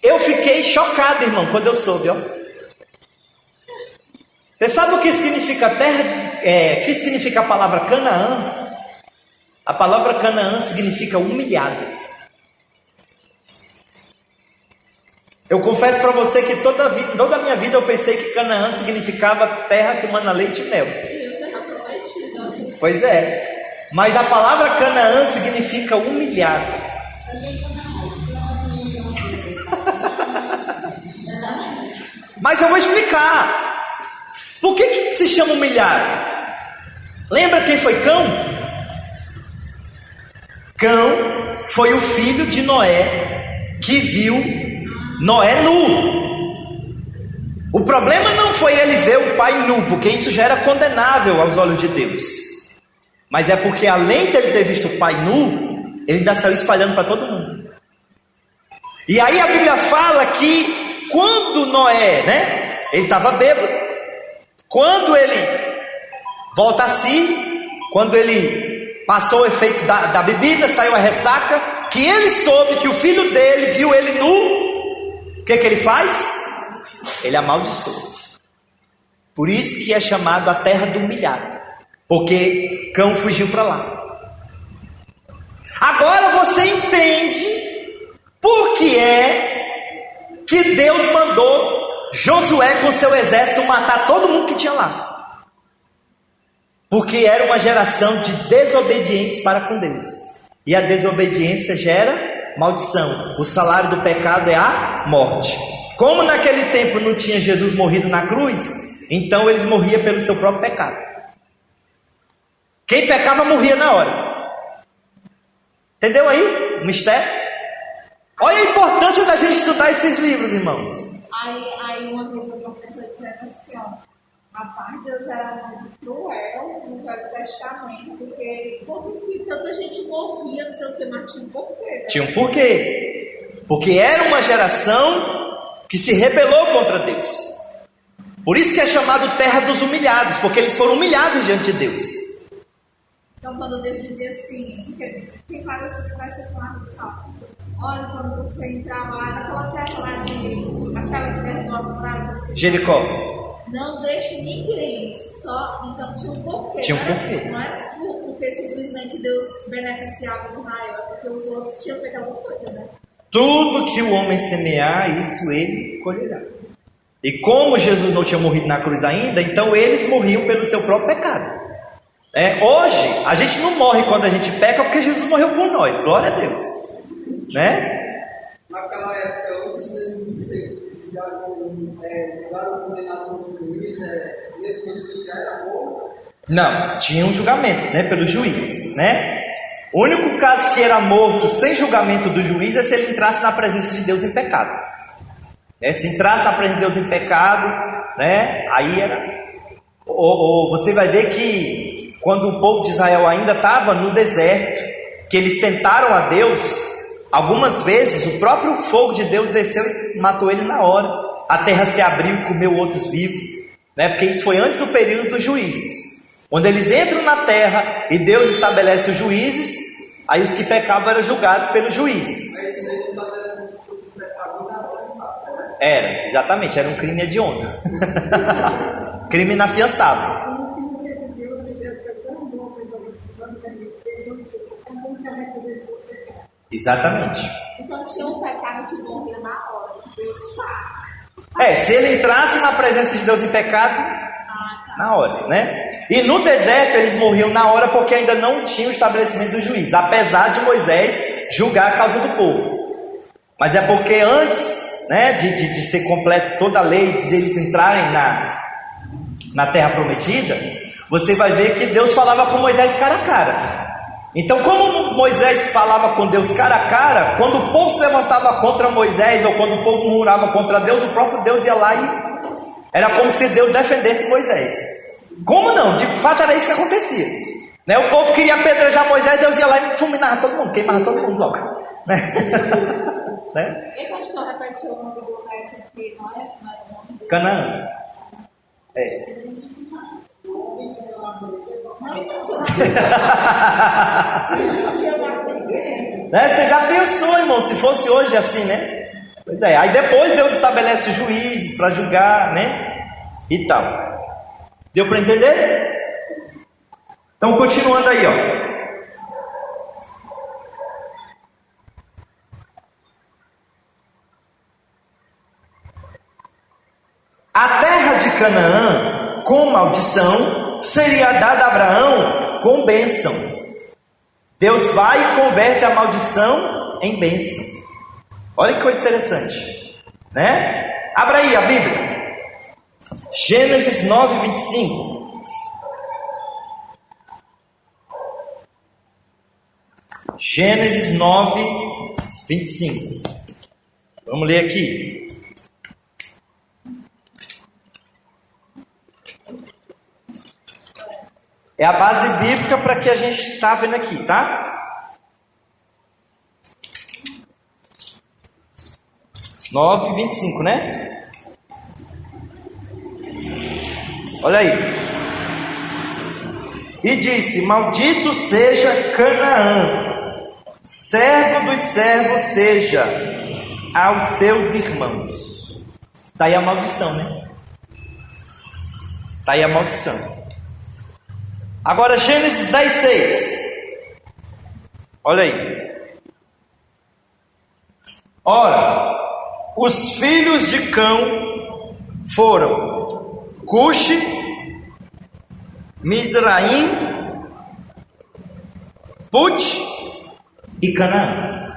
eu fiquei chocado, irmão, quando eu soube, ó. Você sabe o que significa o que significa a palavra Canaã? A palavra Canaã significa humilhado. Eu confesso para você que toda a minha vida eu pensei que Canaã significava terra que mana leite e mel. Pois é, mas a palavra Canaã significa humilhado. Mas eu vou explicar. Por que se chama humilhado? Lembra quem foi Cão? Cão foi o filho de Noé que viu Noé nu. O problema não foi ele ver o pai nu, porque isso já era condenável aos olhos de Deus. Mas é porque além dele ter visto o pai nu, ele ainda saiu espalhando para todo mundo. E aí a Bíblia fala que quando Noé, ele estava bêbado. Quando ele volta a si, quando ele passou o efeito da bebida, saiu a ressaca, que ele soube que o filho dele viu ele nu. O que ele faz? Ele amaldiçoa. Por isso que é chamado a terra do humilhado, porque Cão fugiu para lá. Agora você entende por que é que Deus mandou Josué com seu exército matar todo mundo que tinha lá. Porque era uma geração de desobedientes para com Deus, e a desobediência gera maldição. O salário do pecado é a morte. Como naquele tempo não tinha Jesus morrido na cruz, então eles morriam pelo seu próprio pecado. Quem pecava morria na hora. Entendeu aí o mistério? Olha a importância da gente estudar esses livros, irmãos. Aí uma vez a professora dizendo assim, ó, rapaz, Deus era muito cruel no Velho Testamento, porque por que tanta gente morria, não sei o que, mas tinha um porquê. Né? Tinha um porquê. Porque era uma geração que se rebelou contra Deus. Por isso que é chamado terra dos humilhados, porque eles foram humilhados diante de Deus. Então quando Deus dizia assim, porque tem várias vai ser falado de tal. Olha, quando você entrar lá naquela terra lá aquela terra do nosso prazo, Jericó. Não deixe ninguém, só. Então tinha um porquê. Tinha um porquê. Não era porque simplesmente Deus beneficiava Israel, porque os outros tinham feito alguma coisa, né? Tudo que o homem semear, isso ele colherá. E como Jesus não tinha morrido na cruz ainda, então eles morriam pelo seu próprio pecado. Hoje, a gente não morre quando a gente peca, porque Jesus morreu por nós. Glória a Deus. Naquela época, você já o condenado do juiz, mesmo assim já era morto? Não, tinha um julgamento, pelo juiz, O único caso que era morto sem julgamento do juiz é se ele entrasse na presença de Deus em pecado. Se entrasse na presença de Deus em pecado, aí era. Ou você vai ver que quando o povo de Israel ainda estava no deserto, que eles tentaram a Deus, algumas vezes o próprio fogo de Deus desceu e matou eles na hora. A terra se abriu e comeu outros vivos, porque isso foi antes do período dos juízes. Quando eles entram na terra e Deus estabelece os juízes, aí os que pecavam eram julgados pelos juízes. Era, exatamente, era um crime hediondo. Crime inafiançável. Exatamente. Então tinha um pecado que morria na hora. Deus faz. Se ele entrasse na presença de Deus em pecado, na hora, E no deserto eles morriam na hora porque ainda não tinha o estabelecimento do juiz, apesar de Moisés julgar a causa do povo. Mas é porque antes, de ser completa toda a lei, de eles entrarem na terra prometida, você vai ver que Deus falava com Moisés cara a cara. Então, como Moisés falava com Deus cara a cara, quando o povo se levantava contra Moisés, ou quando o povo murmurava contra Deus, o próprio Deus ia lá e era como se Deus defendesse Moisés. Como não? De fato era isso que acontecia. O povo queria apedrejar Moisés, Deus ia lá e fulminava todo mundo, queimava todo mundo logo. Né? Esse pastor repetiu o nome do rei aqui, não é? Canaã. Né? Você já pensou, irmão, se fosse hoje assim, né? Pois é, aí depois Deus estabelece juízes para julgar, né? E tal. Deu para entender? Então, continuando aí, ó. A terra de Canaã, com maldição, seria dada a Abraão com bênção. Deus vai e converte a maldição em bênção. Olha que coisa interessante, né? Abra aí a Bíblia. Gênesis 9, 25. Gênesis 9, 25. Vamos ler aqui. É a base bíblica para que a gente está vendo aqui, tá? 9, 25, né? Olha aí. E disse: maldito seja Canaã, servo dos servos seja aos seus irmãos. Está aí a maldição, né? Está aí a maldição. Agora Gênesis 10, 6. Olha aí. Ora, os filhos de Cão foram Cuxi, Mizraim, Put e Canaã.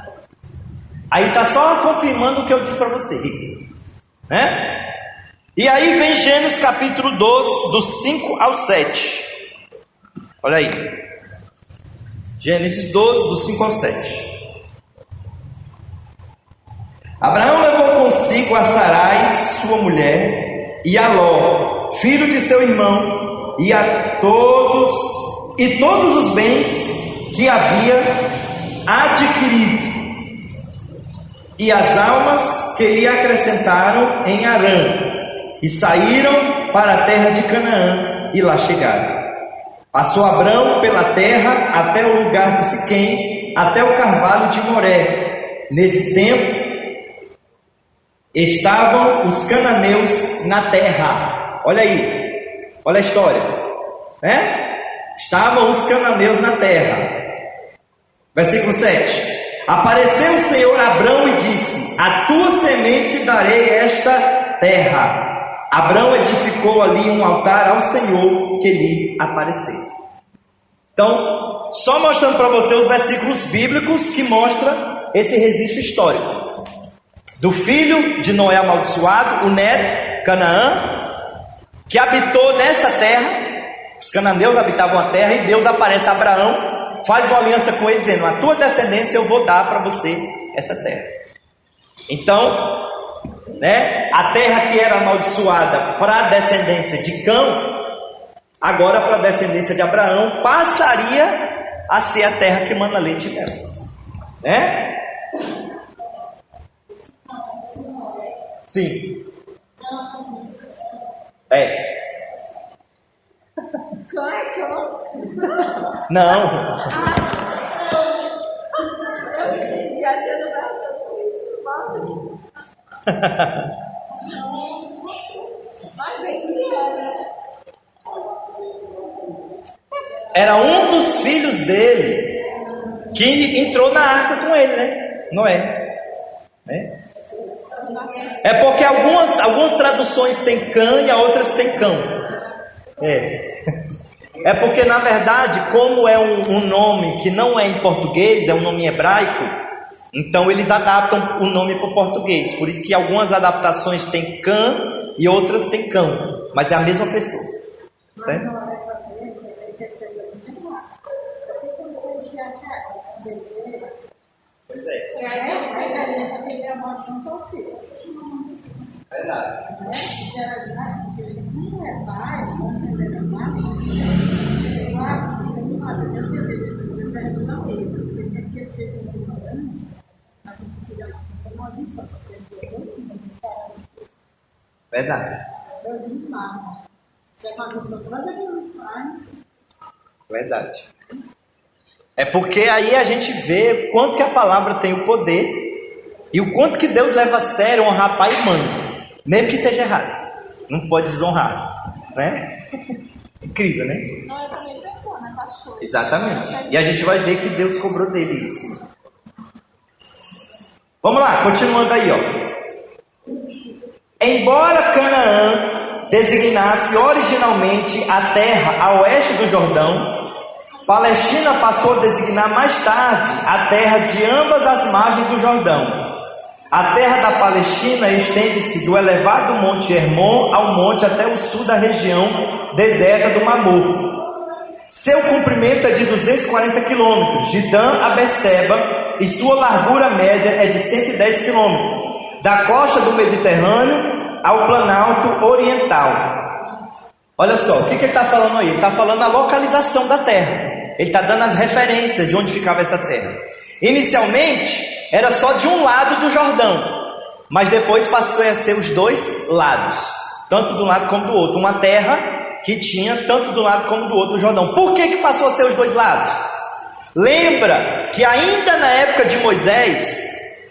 Aí está só confirmando o que eu disse para você, né? E aí vem Gênesis capítulo 12, do 5 ao 7. Olha aí. Gênesis 12, do 5 ao 7. Abraão levou consigo a Sarai, sua mulher, e a Ló, filho de seu irmão, e todos os bens que havia adquirido, e as almas que lhe acrescentaram em Harã, e saíram para a terra de Canaã, e lá chegaram. Passou Abrão pela terra até o lugar de Siquém, até o carvalho de Moré. Nesse tempo estavam os cananeus na terra. Olha aí, olha a história, né? Estavam os cananeus na terra. Versículo 7. Apareceu o Senhor a Abrão e disse: a tua semente darei esta terra. Abrão edificou ali um altar ao Senhor que lhe apareceu. Então, só mostrando para você os versículos bíblicos que mostram esse registro histórico do filho de Noé amaldiçoado, o neto, Canaã, que habitou nessa terra. Os cananeus habitavam a terra e Deus aparece a Abraão, faz uma aliança com ele, dizendo: a tua descendência eu vou dar para você essa terra. Então, né, a terra que era amaldiçoada para a descendência de Cão, agora para a descendência de Abraão, passaria a ser a terra que mana leite e mel, né? Sim. É. Cão é cão? Não. Eu entendi a dia do Brasil. Mas bem que era. Era um dos filhos dele que entrou na arca com ele, né? Noé. Né? É porque algumas traduções têm Cã e outras têm Cão. É porque na verdade, como é um nome que não é em português, é um nome hebraico, então eles adaptam o nome para o português. Por isso que algumas adaptações têm Cã e outras têm Cão, mas é a mesma pessoa, certo? Pois é. Verdade. Verdade. Verdade. É porque aí a gente vê o quanto que a palavra tem o poder e o quanto que Deus leva a sério honrar pai e mãe, mesmo que esteja errado. Não pode desonrar, né? Incrível, né? Não, eu também pecou, né, pastor? Exatamente. E a gente vai ver que Deus cobrou dele isso. Vamos lá, continuando aí, ó. Embora Canaã designasse originalmente a terra a oeste do Jordão, Palestina passou a designar mais tarde a terra de ambas as margens do Jordão. A terra da Palestina estende-se do elevado Monte Hermon ao monte até o sul da região deserta do Mar Morto. Seu comprimento é de 240 quilômetros, de Dan a Berseba, e sua largura média é de 110 quilômetros, da costa do Mediterrâneo ao Planalto Oriental. Olha só, o que ele está falando aí? Ele está falando a localização da terra. Ele está dando as referências de onde ficava essa terra. Inicialmente, era só de um lado do Jordão, mas depois passou a ser os dois lados, tanto de um lado como do outro. Uma terra que tinha tanto do lado como do outro do Jordão. Por que passou a ser os dois lados? Lembra que ainda na época de Moisés,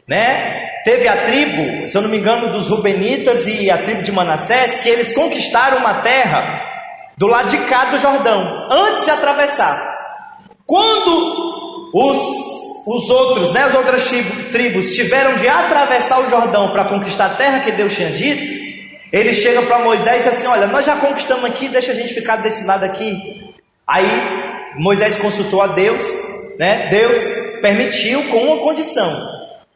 né, teve a tribo, se eu não me engano, dos Rubenitas e a tribo de Manassés, que eles conquistaram uma terra do lado de cá do Jordão, antes de atravessar. Quando os outros, né, as outras tribos tiveram de atravessar o Jordão para conquistar a terra que Deus tinha dito, eles chegam para Moisés e dizem assim: olha, nós já conquistamos aqui, deixa a gente ficar desse lado aqui. Aí Moisés consultou a Deus, né? Deus permitiu com uma condição,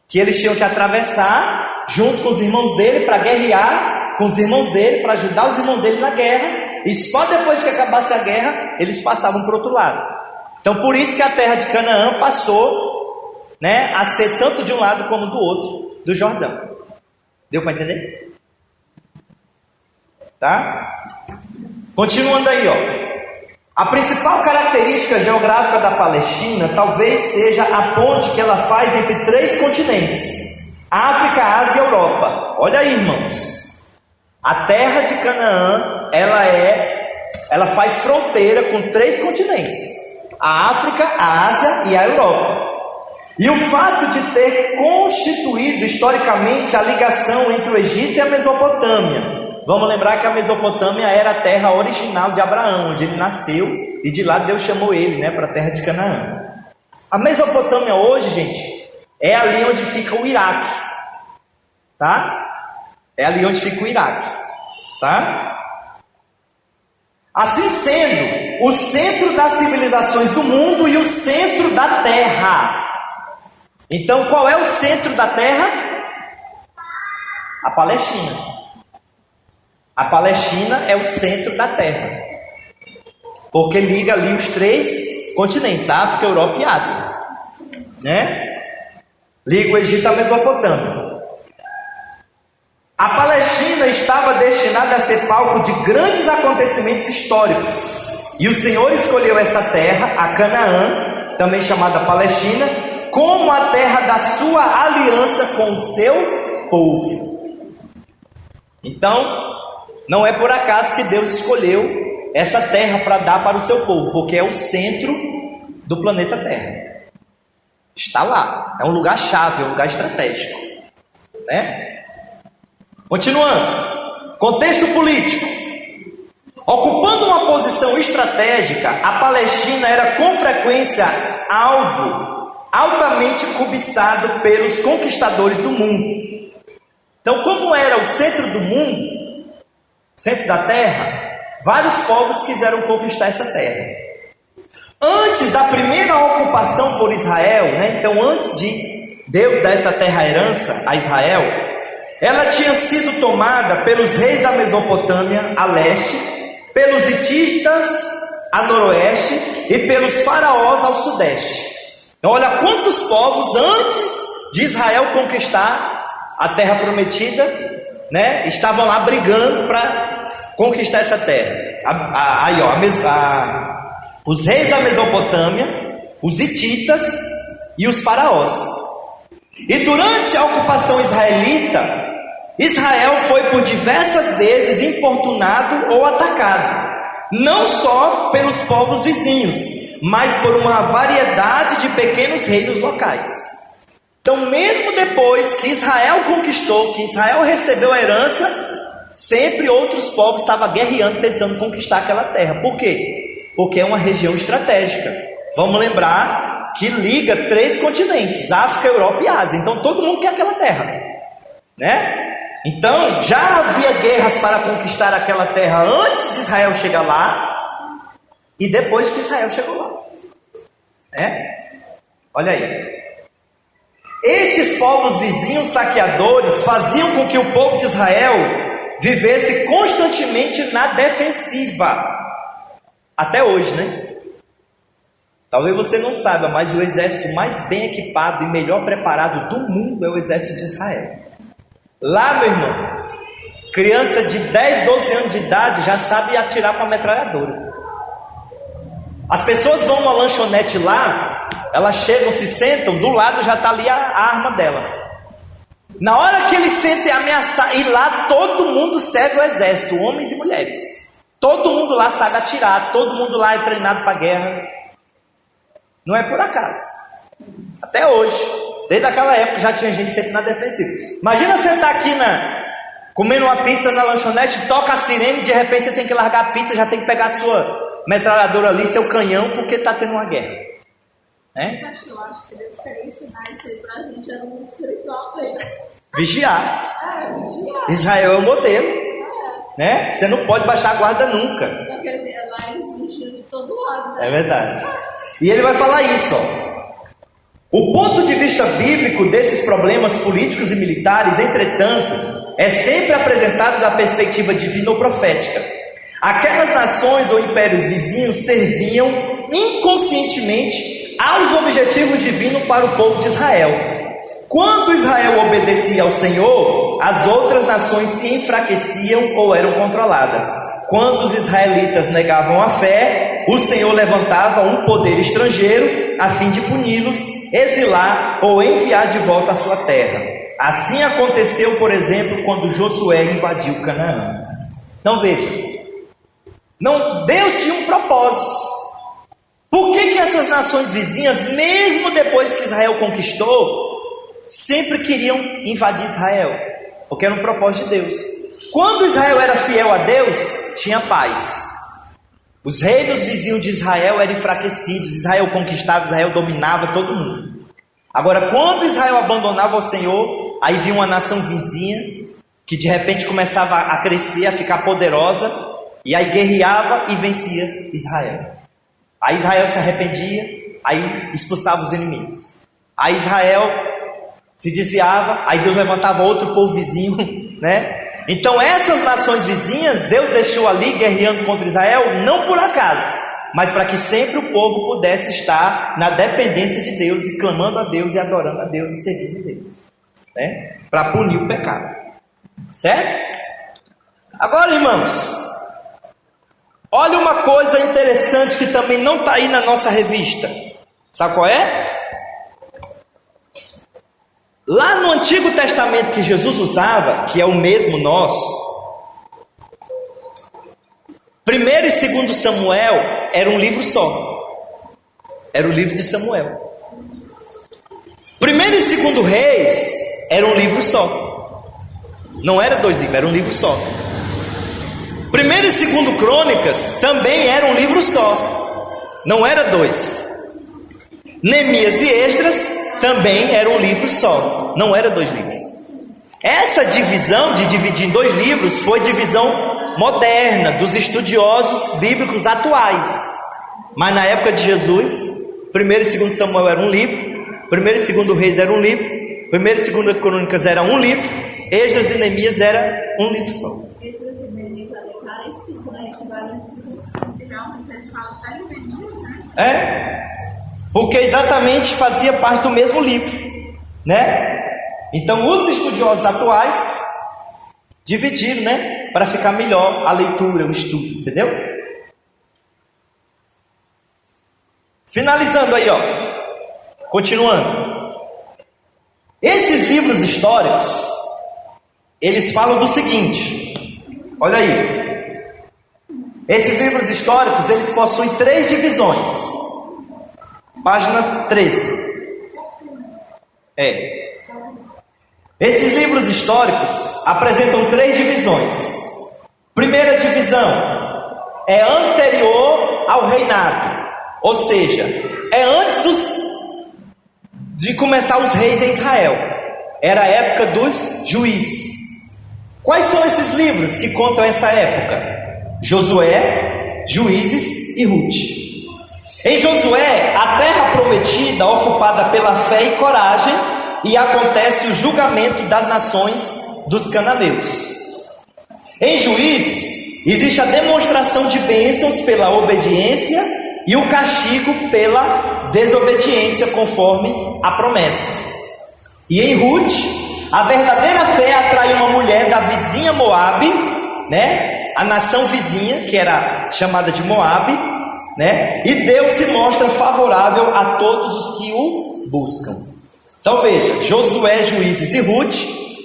que eles tinham que atravessar junto com os irmãos dele para guerrear com os irmãos dele, para ajudar os irmãos dele na guerra, e só depois que acabasse a guerra eles passavam para o outro lado. Então por isso que a terra de Canaã passou, né, a ser tanto de um lado como do outro do Jordão. Deu para entender? Tá? Continuando aí, ó. A principal característica geográfica da Palestina talvez seja a ponte que ela faz entre 3 continentes: África, Ásia e Europa. Olha aí, irmãos. A terra de Canaã, ela faz fronteira com 3 continentes: a África, a Ásia e a Europa. E o fato de ter constituído historicamente a ligação entre o Egito e a Mesopotâmia. Vamos lembrar que a Mesopotâmia era a terra original de Abraão, onde ele nasceu, e de lá Deus chamou ele, né, para a terra de Canaã. A Mesopotâmia hoje, gente, é ali onde fica o Iraque, tá? É ali onde fica o Iraque, tá? Assim sendo, o centro das civilizações do mundo e o centro da terra. Então, qual é o centro da terra? A Palestina. A Palestina é o centro da terra, porque liga ali os 3 continentes: África, Europa e Ásia, né? Liga o Egito à Mesopotâmia. A Palestina estava destinada a ser palco de grandes acontecimentos históricos, e o Senhor escolheu essa terra, a Canaã, também chamada Palestina, como a terra da sua aliança com o seu povo. Então, não é por acaso que Deus escolheu essa terra para dar para o seu povo, porque é o centro do planeta Terra. Está lá, é um lugar chave, é um lugar estratégico, né? Continuando, contexto político. Ocupando uma posição estratégica, a Palestina era com frequência alvo altamente cobiçado pelos conquistadores do mundo. Então, como era o centro do mundo, centro da terra, vários povos quiseram conquistar essa terra. Antes da primeira ocupação por Israel, né? Então antes de Deus dar essa terra herança a Israel, ela tinha sido tomada pelos reis da Mesopotâmia a leste, pelos hititas a noroeste e pelos faraós ao sudeste. Então olha quantos povos antes de Israel conquistar a terra prometida, né, estavam lá brigando para conquistar essa terra. Aí, ó, os reis da Mesopotâmia, os hititas e os faraós. E durante a ocupação israelita, Israel foi por diversas vezes importunado ou atacado, não só pelos povos vizinhos, mas por uma variedade de pequenos reinos locais. Então, mesmo depois que Israel conquistou, que Israel recebeu a herança, sempre outros povos estavam guerreando, tentando conquistar aquela terra. Por quê? Porque é uma região estratégica. Vamos lembrar que liga 3 continentes, África, Europa e Ásia. Então todo mundo quer aquela terra, né? Então já havia guerras para conquistar aquela terra antes de Israel chegar lá e depois que Israel chegou lá, né? Olha aí. Estes povos vizinhos saqueadores faziam com que o povo de Israel vivesse constantemente na defensiva. Até hoje, né? Talvez você não saiba, mas o exército mais bem equipado e melhor preparado do mundo é o exército de Israel. Lá, meu irmão, criança de 10, 12 anos de idade já sabe atirar com a metralhadora. As pessoas vão numa lanchonete lá, elas chegam, se sentam, do lado já está ali a arma dela. Na hora que eles sentem ameaçar, e lá todo mundo serve o exército, homens e mulheres. Todo mundo lá sabe atirar, todo mundo lá é treinado para a guerra. Não é por acaso. Até hoje, desde aquela época já tinha gente sempre na defensiva. Imagina você estar aqui comendo uma pizza na lanchonete, toca a sirene, de repente você tem que largar a pizza, já tem que pegar a sua metralhadora ali, seu canhão, porque está tendo uma guerra. Né? Eu acho que Deus queria ensinar isso aí pra gente, era um espiritual mesmo. Vigiar. Vigiar. Israel é o modelo. Né? Você não pode baixar a guarda nunca. Só que lá eles vigiam de todo lado, né? É verdade. E ele vai falar isso, ó. O ponto de vista bíblico desses problemas políticos e militares, entretanto, é sempre apresentado da perspectiva divina ou profética. Aquelas nações ou impérios vizinhos serviam inconscientemente aos objetivos divinos para o povo de Israel. Quando Israel obedecia ao Senhor, as outras nações se enfraqueciam ou eram controladas. Quando os israelitas negavam a fé, o Senhor levantava um poder estrangeiro a fim de puni-los, exilar ou enviar de volta à sua terra. Assim aconteceu, por exemplo, quando Josué invadiu Canaã. Então veja, Deus tinha um propósito. Por que essas nações vizinhas, mesmo depois que Israel conquistou, sempre queriam invadir Israel? Porque era um propósito de Deus. Quando Israel era fiel a Deus, tinha paz. Os reinos vizinhos de Israel eram enfraquecidos. Israel conquistava, Israel dominava todo mundo. Agora, quando Israel abandonava o Senhor, aí vinha uma nação vizinha, que de repente começava a crescer, a ficar poderosa, e aí guerreava e vencia Israel. Aí Israel se arrependia, aí expulsava os inimigos. Aí Israel se desviava, aí Deus levantava outro povo vizinho, né? Então essas nações vizinhas, Deus deixou ali guerreando contra Israel, não por acaso, mas para que sempre o povo pudesse estar na dependência de Deus, e clamando a Deus, e adorando a Deus, e servindo a Deus, né? Para punir o pecado, certo? Agora, irmãos, olha uma coisa interessante que também não está aí na nossa revista. Sabe qual é? Lá no Antigo Testamento que Jesus usava, que é o mesmo nosso, 1º e 2º Samuel era um livro só. Era o livro de Samuel. 1º e 2º Reis era um livro só. Não era 2 livros, era um livro só. 1º e 2º Crônicas também era um livro só. Não era 2. Neemias e Esdras também era um livro só, não era 2 livros. Essa divisão de dividir em 2 livros foi divisão moderna dos estudiosos bíblicos atuais. Mas na época de Jesus, 1º e 2º Samuel era um livro, 1º e 2º Reis era um livro, 1º e 2º Crônicas era um livro, Esdras e Neemias era um livro só. Esdras e Neemias é parecido, né? Realmente ele fala para Neemias, né? Porque exatamente fazia parte do mesmo livro, né? Então os estudiosos atuais dividiram, né? Para ficar melhor a leitura, o estudo, entendeu? Finalizando aí, ó. Continuando. Esses livros históricos, eles falam do seguinte, olha aí, esses livros históricos, eles possuem 3 divisões, página 13, esses livros históricos apresentam 3 divisões. Primeira divisão é anterior ao reinado, ou seja, é antes de começar os reis em Israel, era a época dos juízes. Quais são esses livros que contam essa época? Josué, Juízes e Ruth. Em Josué, a terra prometida, ocupada pela fé e coragem, e acontece o julgamento das nações dos cananeus. Em Juízes, existe a demonstração de bênçãos pela obediência e o castigo pela desobediência, conforme a promessa. E em Ruth, a verdadeira fé atrai uma mulher da vizinha Moabe, né? A nação vizinha, que era chamada de Moabe, né? E Deus se mostra favorável a todos os que o buscam. Então veja, Josué, Juízes e Ruth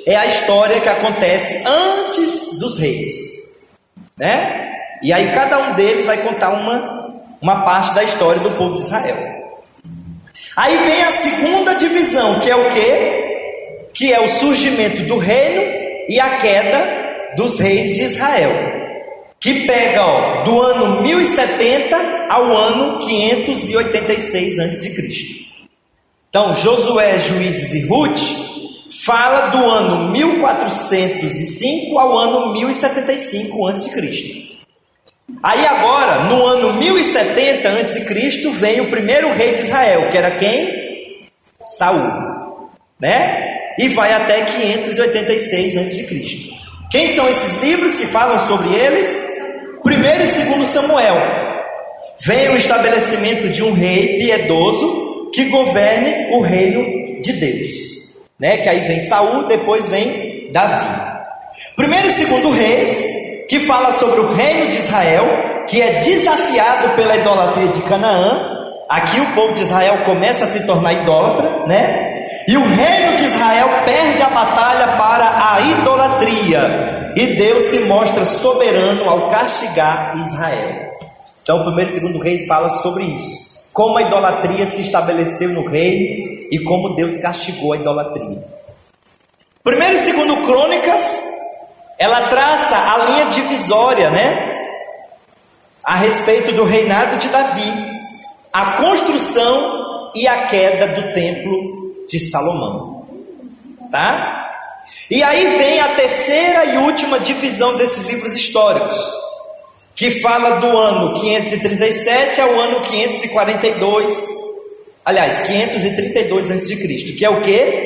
é a história que acontece antes dos reis, né? E aí cada um deles vai contar uma parte da história do povo de Israel. Aí vem a segunda divisão, que é o quê? Que é o surgimento do reino e a queda dos reis de Israel, que pega do ano 1070 ao ano 586 a.C. Então, Josué, Juízes e Ruth fala do ano 1405 ao ano 1075 a.C. Aí agora, no ano 1070 a.C., vem o primeiro rei de Israel, que era quem? Saul, né? E vai até 586 a.C. Quem são esses livros que falam sobre eles? 1º e 2º Samuel. Vem o estabelecimento de um rei piedoso que governe o reino de Deus, né? Que aí vem Saul, depois vem Davi. 1º e 2º Reis, que fala sobre o reino de Israel, que é desafiado pela idolatria de Canaã. Aqui o povo de Israel começa a se tornar idólatra, né? E o reino de Israel perde a batalha para a idolatria, e Deus se mostra soberano ao castigar Israel. Então 1º e 2º Reis fala sobre isso, como a idolatria se estabeleceu no reino e como Deus castigou a idolatria. 1º e 2º Crônicas, ela traça a linha divisória, né? A respeito do reinado de Davi, a construção e a queda do templo de Salomão, tá? E aí vem a terceira e última divisão desses livros históricos, que fala do ano 537 ao ano 542, aliás, 532 a.C., que é o quê?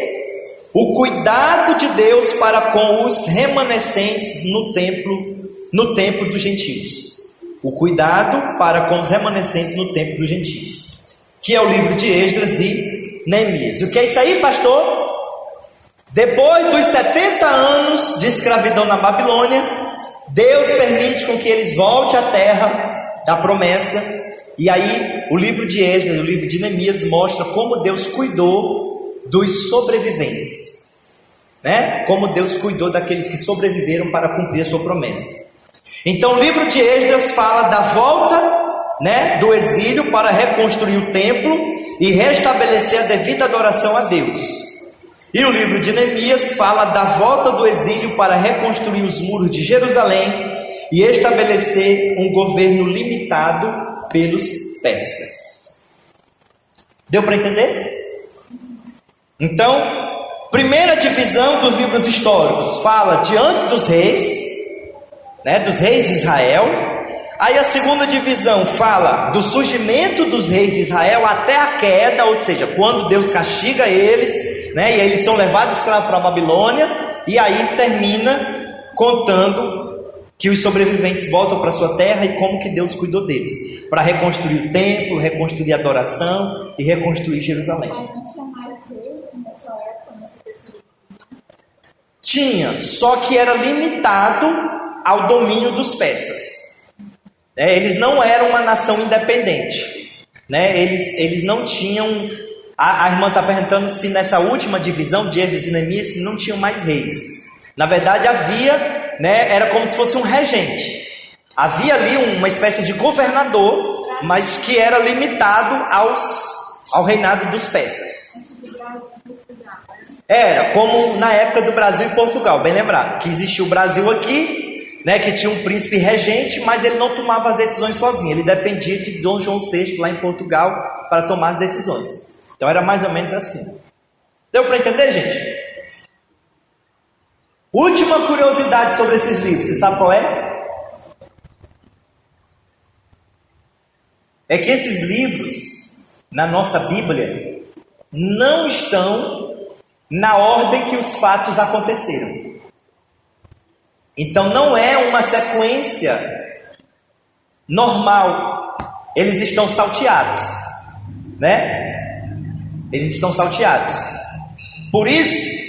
O cuidado de Deus para com os remanescentes no templo dos gentios. O cuidado para com os remanescentes no templo dos gentios, que é o livro de Esdras e Neemias. O que é isso aí, pastor? Depois dos 70 anos de escravidão na Babilônia, Deus permite com que eles voltem à terra da promessa. E aí o livro de Esdras, o livro de Neemias mostra como Deus cuidou dos sobreviventes, né? Como Deus cuidou daqueles que sobreviveram para cumprir a sua promessa. Então o livro de Esdras fala da volta, né, do exílio para reconstruir o templo e restabelecer a devida adoração a Deus. E o livro de Neemias fala da volta do exílio para reconstruir os muros de Jerusalém e estabelecer um governo limitado pelos persas. Deu para entender? Então, primeira divisão dos livros históricos fala de antes dos reis, né, dos reis de Israel. Aí a segunda divisão fala do surgimento dos reis de Israel até a queda, ou seja, quando Deus castiga eles, né, e eles são levados escravos para a Babilônia. E aí termina contando que os sobreviventes voltam para a sua terra e como que Deus cuidou deles, para reconstruir o templo, reconstruir a adoração e reconstruir Jerusalém. Mas não tinha mais reis nessa época, nessa terceira? Tinha, só que era limitado ao domínio dos persas. Eles não eram uma nação independente, né? Eles não tinham. A irmã está perguntando se nessa última divisão de Esdras e Neemias se não tinham mais reis. Na verdade havia, né, era como se fosse um regente. Havia ali uma espécie de governador, mas que era limitado ao reinado dos persas. Era como na época do Brasil e Portugal, bem lembrado, que existia o Brasil aqui, né, que tinha um príncipe regente, mas ele não tomava as decisões sozinho, ele dependia de Dom João VI lá em Portugal para tomar as decisões. Então era mais ou menos assim. Deu para entender, gente? Última curiosidade sobre esses livros, você sabe qual é? É que esses livros, na nossa Bíblia, não estão na ordem que os fatos aconteceram. Então não é uma sequência normal. Eles estão salteados, né? Eles estão salteados. Por isso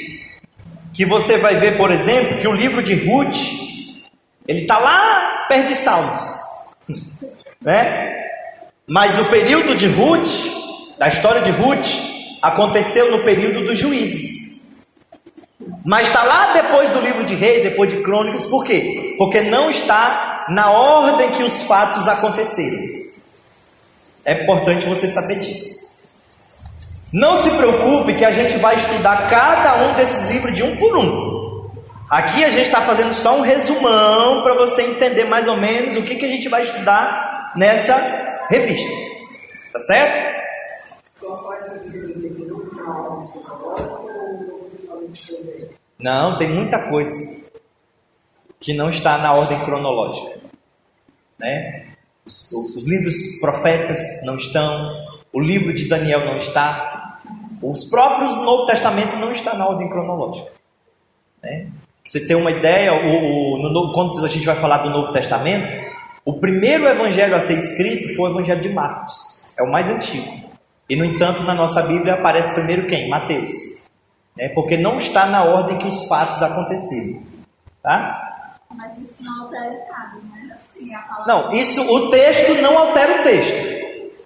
que você vai ver, por exemplo, que o livro de Ruth, ele está lá perto de Salmos, né? Mas o período de Ruth, da história de Ruth, aconteceu no período dos juízes. Mas está lá depois do livro de Reis, depois de Crônicas. Por quê? Porque não está na ordem que os fatos aconteceram. É importante você saber disso. Não se preocupe que a gente vai estudar cada um desses livros de um por um. Aqui a gente está fazendo só um resumão para você entender mais ou menos o que a gente vai estudar nessa revista. Tá certo? Não, tem muita coisa que não está na ordem cronológica, né? Os livros profetas não estão, o livro de Daniel não está, os próprios Novo Testamento não está na ordem cronológica, né? Você tem uma ideia, quando a gente vai falar do Novo Testamento, o primeiro evangelho a ser escrito foi o evangelho de Marcos, é o mais antigo. E no entanto na nossa Bíblia aparece primeiro quem? Mateus, né? Porque não está na ordem que os fatos aconteceram, tá? Mas isso não altera nada, né? Assim, a palavra... Não, isso, o texto não altera o texto,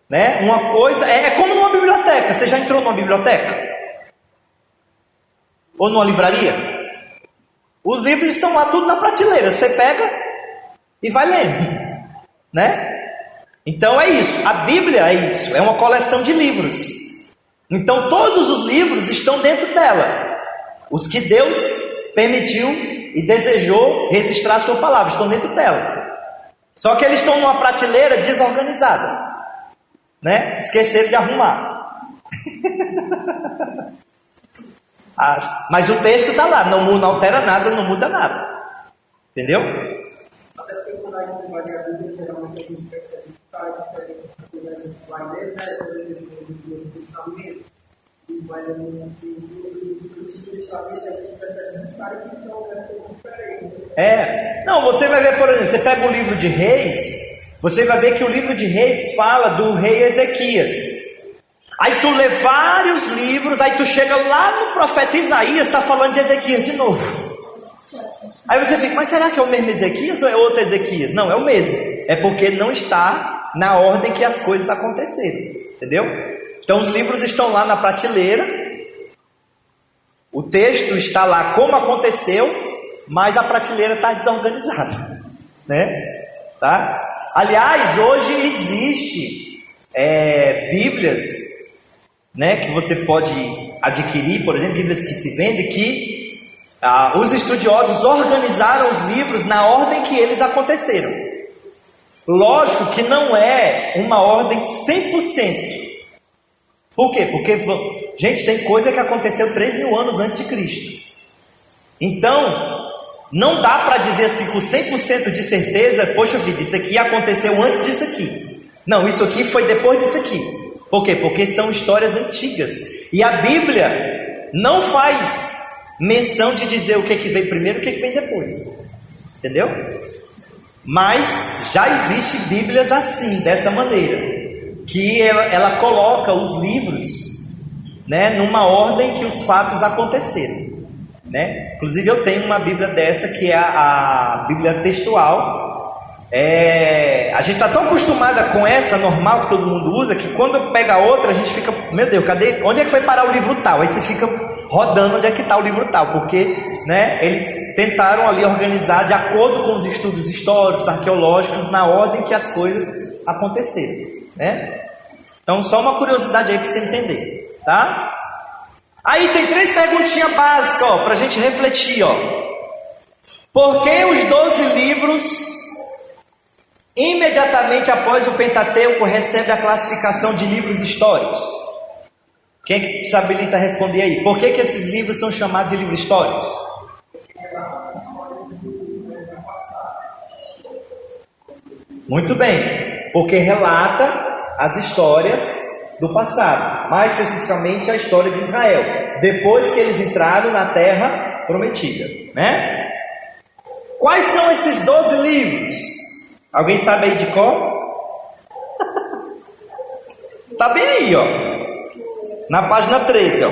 né? Uma coisa, é como numa biblioteca. Você já entrou numa biblioteca? Ou numa livraria? Os livros estão lá tudo na prateleira, você pega e vai lendo, né? Então é isso, a Bíblia é isso, é uma coleção de livros. Então todos os livros estão dentro dela. Os que Deus permitiu e desejou registrar a sua palavra, estão dentro dela. Só que eles estão numa prateleira desorganizada, né? Esqueceram de arrumar. Mas o texto está lá, não altera nada, não muda nada. Entendeu? Até porque quando a gente vai ler a Bíblia, geralmente a gente percebe que faz diferença. A gente vai ler, né? Por exemplo, o pensamento, e vai ler o pensamento, a gente percebe que são diferentes. Não, você vai ver, por exemplo, você pega o livro de Reis, você vai ver que o livro de Reis fala do rei Ezequias. Aí tu lê vários livros, aí tu chega lá no profeta Isaías, está falando de Ezequias de novo. Aí você fica, mas será que é o mesmo Ezequias ou é outro Ezequias? Não, é o mesmo. É porque não está na ordem que as coisas aconteceram. Entendeu? Então os livros estão lá na prateleira, o texto está lá como aconteceu, mas a prateleira está desorganizada, né? Tá? Aliás, hoje existe Bíblias, né, que você pode adquirir, por exemplo, Bíblias que se vendem, que os estudiosos organizaram os livros na ordem que eles aconteceram. Lógico que não é uma ordem 100%. Por quê? Porque, gente, tem coisa que aconteceu 3.000 anos antes de Cristo. Então, não dá para dizer assim com 100% de certeza, poxa vida, isso aqui aconteceu antes disso aqui. Não, isso aqui foi depois disso aqui. Por quê? Porque são histórias antigas. E a Bíblia não faz menção de dizer o que vem primeiro e o que vem depois. Entendeu? Mas já existe Bíblias assim, dessa maneira, que ela coloca os livros, né, numa ordem que os fatos aconteceram, né? Inclusive eu tenho uma Bíblia dessa, que é a Bíblia textual, A gente está tão acostumada com essa normal que todo mundo usa, que quando pega outra a gente fica, meu Deus, cadê? Onde é que foi parar o livro tal? Aí você fica rodando onde é que está o livro tal, porque, né, eles tentaram ali organizar de acordo com os estudos históricos, arqueológicos, na ordem que as coisas aconteceram, né? Então só uma curiosidade aí para você entender, tá? Aí tem 3 perguntinhas básicas, ó, para a gente refletir, ó. Por que os 12 livros, imediatamente após o Pentateuco, recebem a classificação de livros históricos? Quem é que se habilita a responder aí? Por que esses livros são chamados de livros históricos? Muito bem, porque relata as histórias do passado, mais especificamente a história de Israel, depois que eles entraram na terra prometida, né? Quais são esses 12 livros? Alguém sabe aí de qual? Tá bem aí, ó. Na página 13, ó.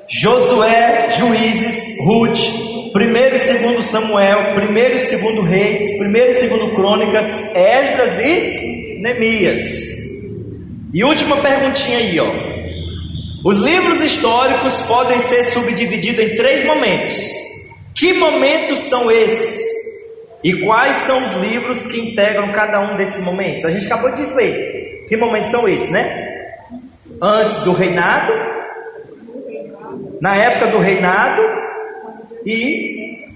Josué, Juízes, Ruth, 1º e 2º Samuel, 1º e 2º Reis, 1º e 2º Crônicas, Esdras e Neemias. E última perguntinha aí, ó. Os livros históricos podem ser subdivididos em 3 momentos. Que momentos são esses? E quais são os livros que integram cada um desses momentos? A gente acabou de ver. Que momentos são esses, né? Antes do reinado, na época do reinado e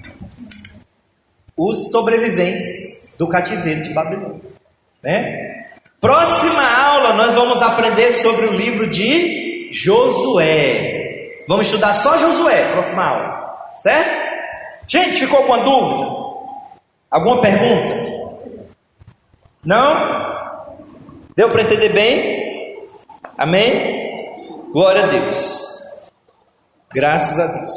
os sobreviventes do cativeiro de Babilônia, né? Próxima aula nós vamos aprender sobre o livro de Josué. Vamos estudar só Josué, próxima aula, certo? Gente, ficou alguma dúvida? Alguma pergunta? Não? Deu para entender bem? Amém? Glória a Deus. Graças a Deus.